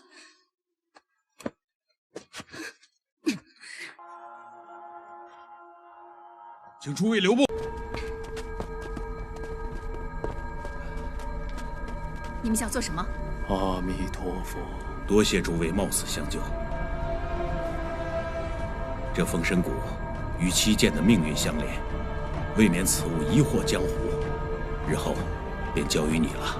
请诸位留步。你们想做什么？阿弥陀佛，多谢诸位冒死相救。这封神谷与七剑的命运相连，未免此物疑惑江湖，日后便交于你了。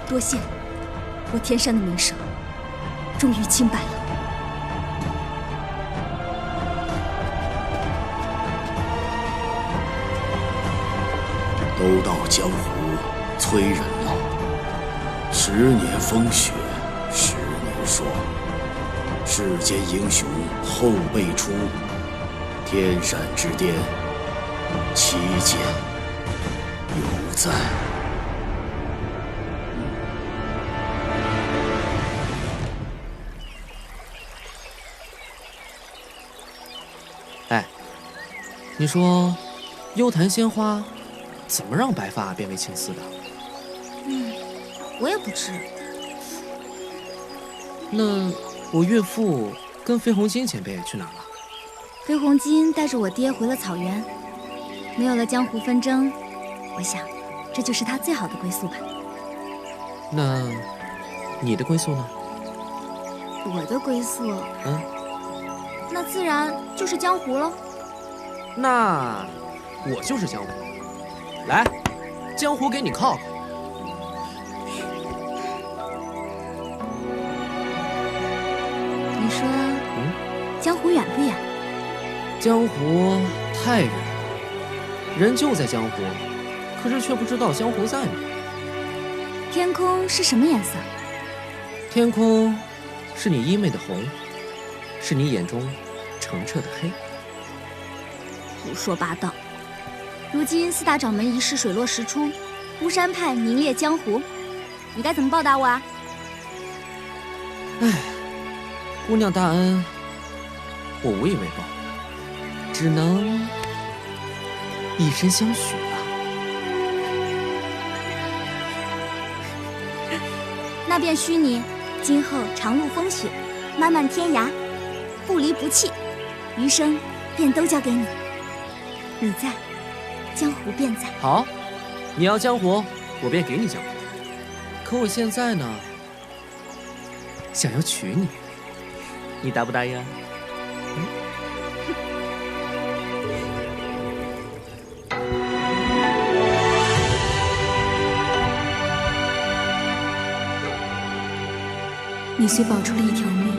多谢。 我天山的名声终于清白了。都道江湖催人老，10年风雪，10年霜。世间英雄后辈出，天山之巅，七剑犹在。 哎，你说，幽檀鲜花怎么让白发变为青丝的？我也不知。那我岳父跟飞鸿金前辈去哪儿了？飞鸿金带着我爹回了草原，没有了江湖纷争，我想这就是他最好的归宿吧。那你的归宿呢？我的归宿，那自然就是江湖喽。那我就是江湖，来，江湖给你靠靠。你说，江湖远不远？江湖太远了，人就在江湖，可是却不知道江湖在哪。天空是什么颜色？天空是你衣袂的红，是你眼中澄澈的黑。胡说八道！如今四大掌门一事水落石出，巫山派名列江湖，你该怎么报答我啊？唉，姑娘大恩，我无以为报，只能以身相许了。那便许你今后长路风雪，漫漫天涯，不离不弃，余生便都交给你。你在，江湖便在。好，你要江湖，我便给你江湖。可我现在呢，想要娶你，你答不答应？你虽保住了一条命，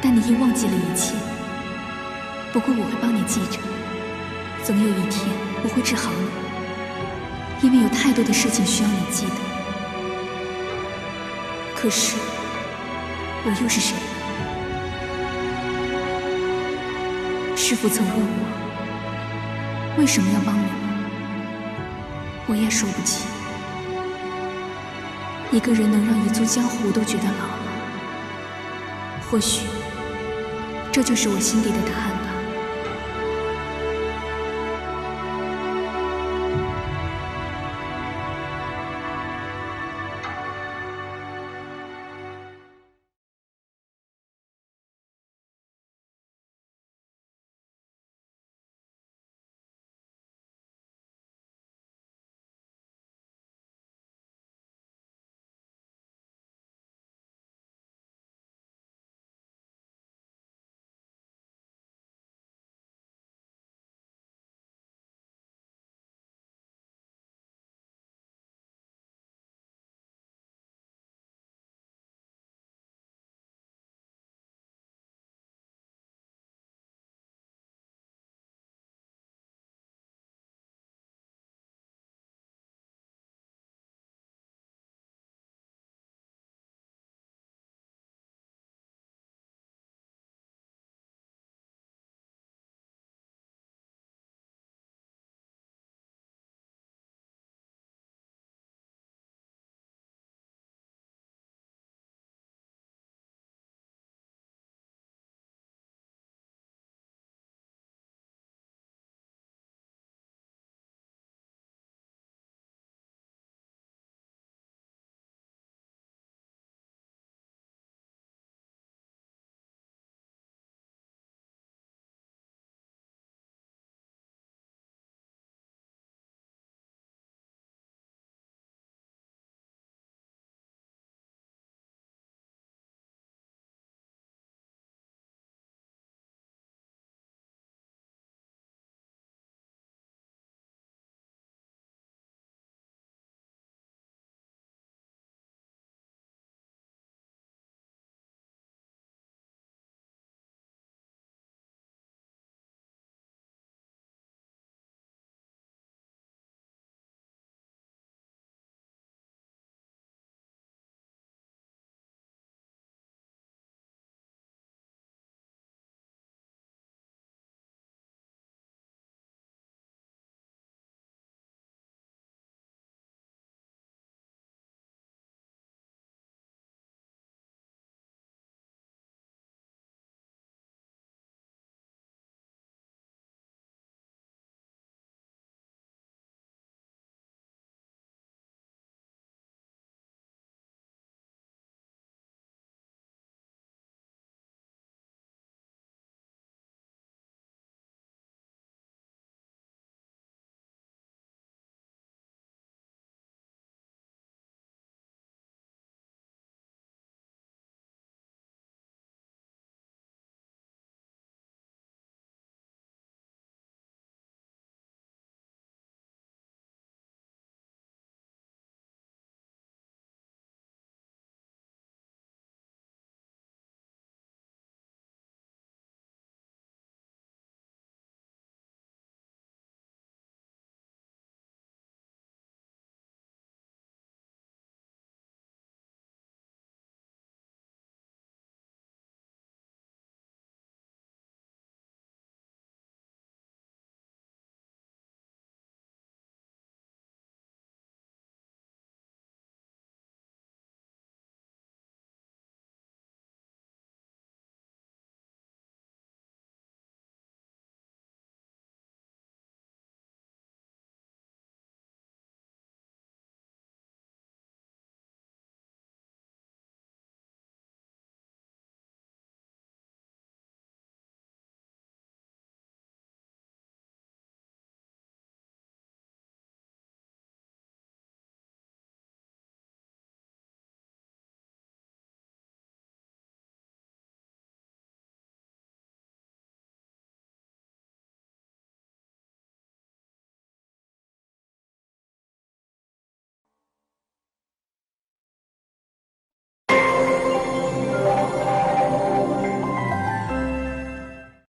但你亦忘记了一切。不过我会帮你记着，总有一天我会治好你，因为有太多的事情需要你记得。可是，我又是谁？师父曾问我，为什么要帮你们？我也说不清。一个人能让一座江湖都觉得老了，或许这就是我心底的答案吧。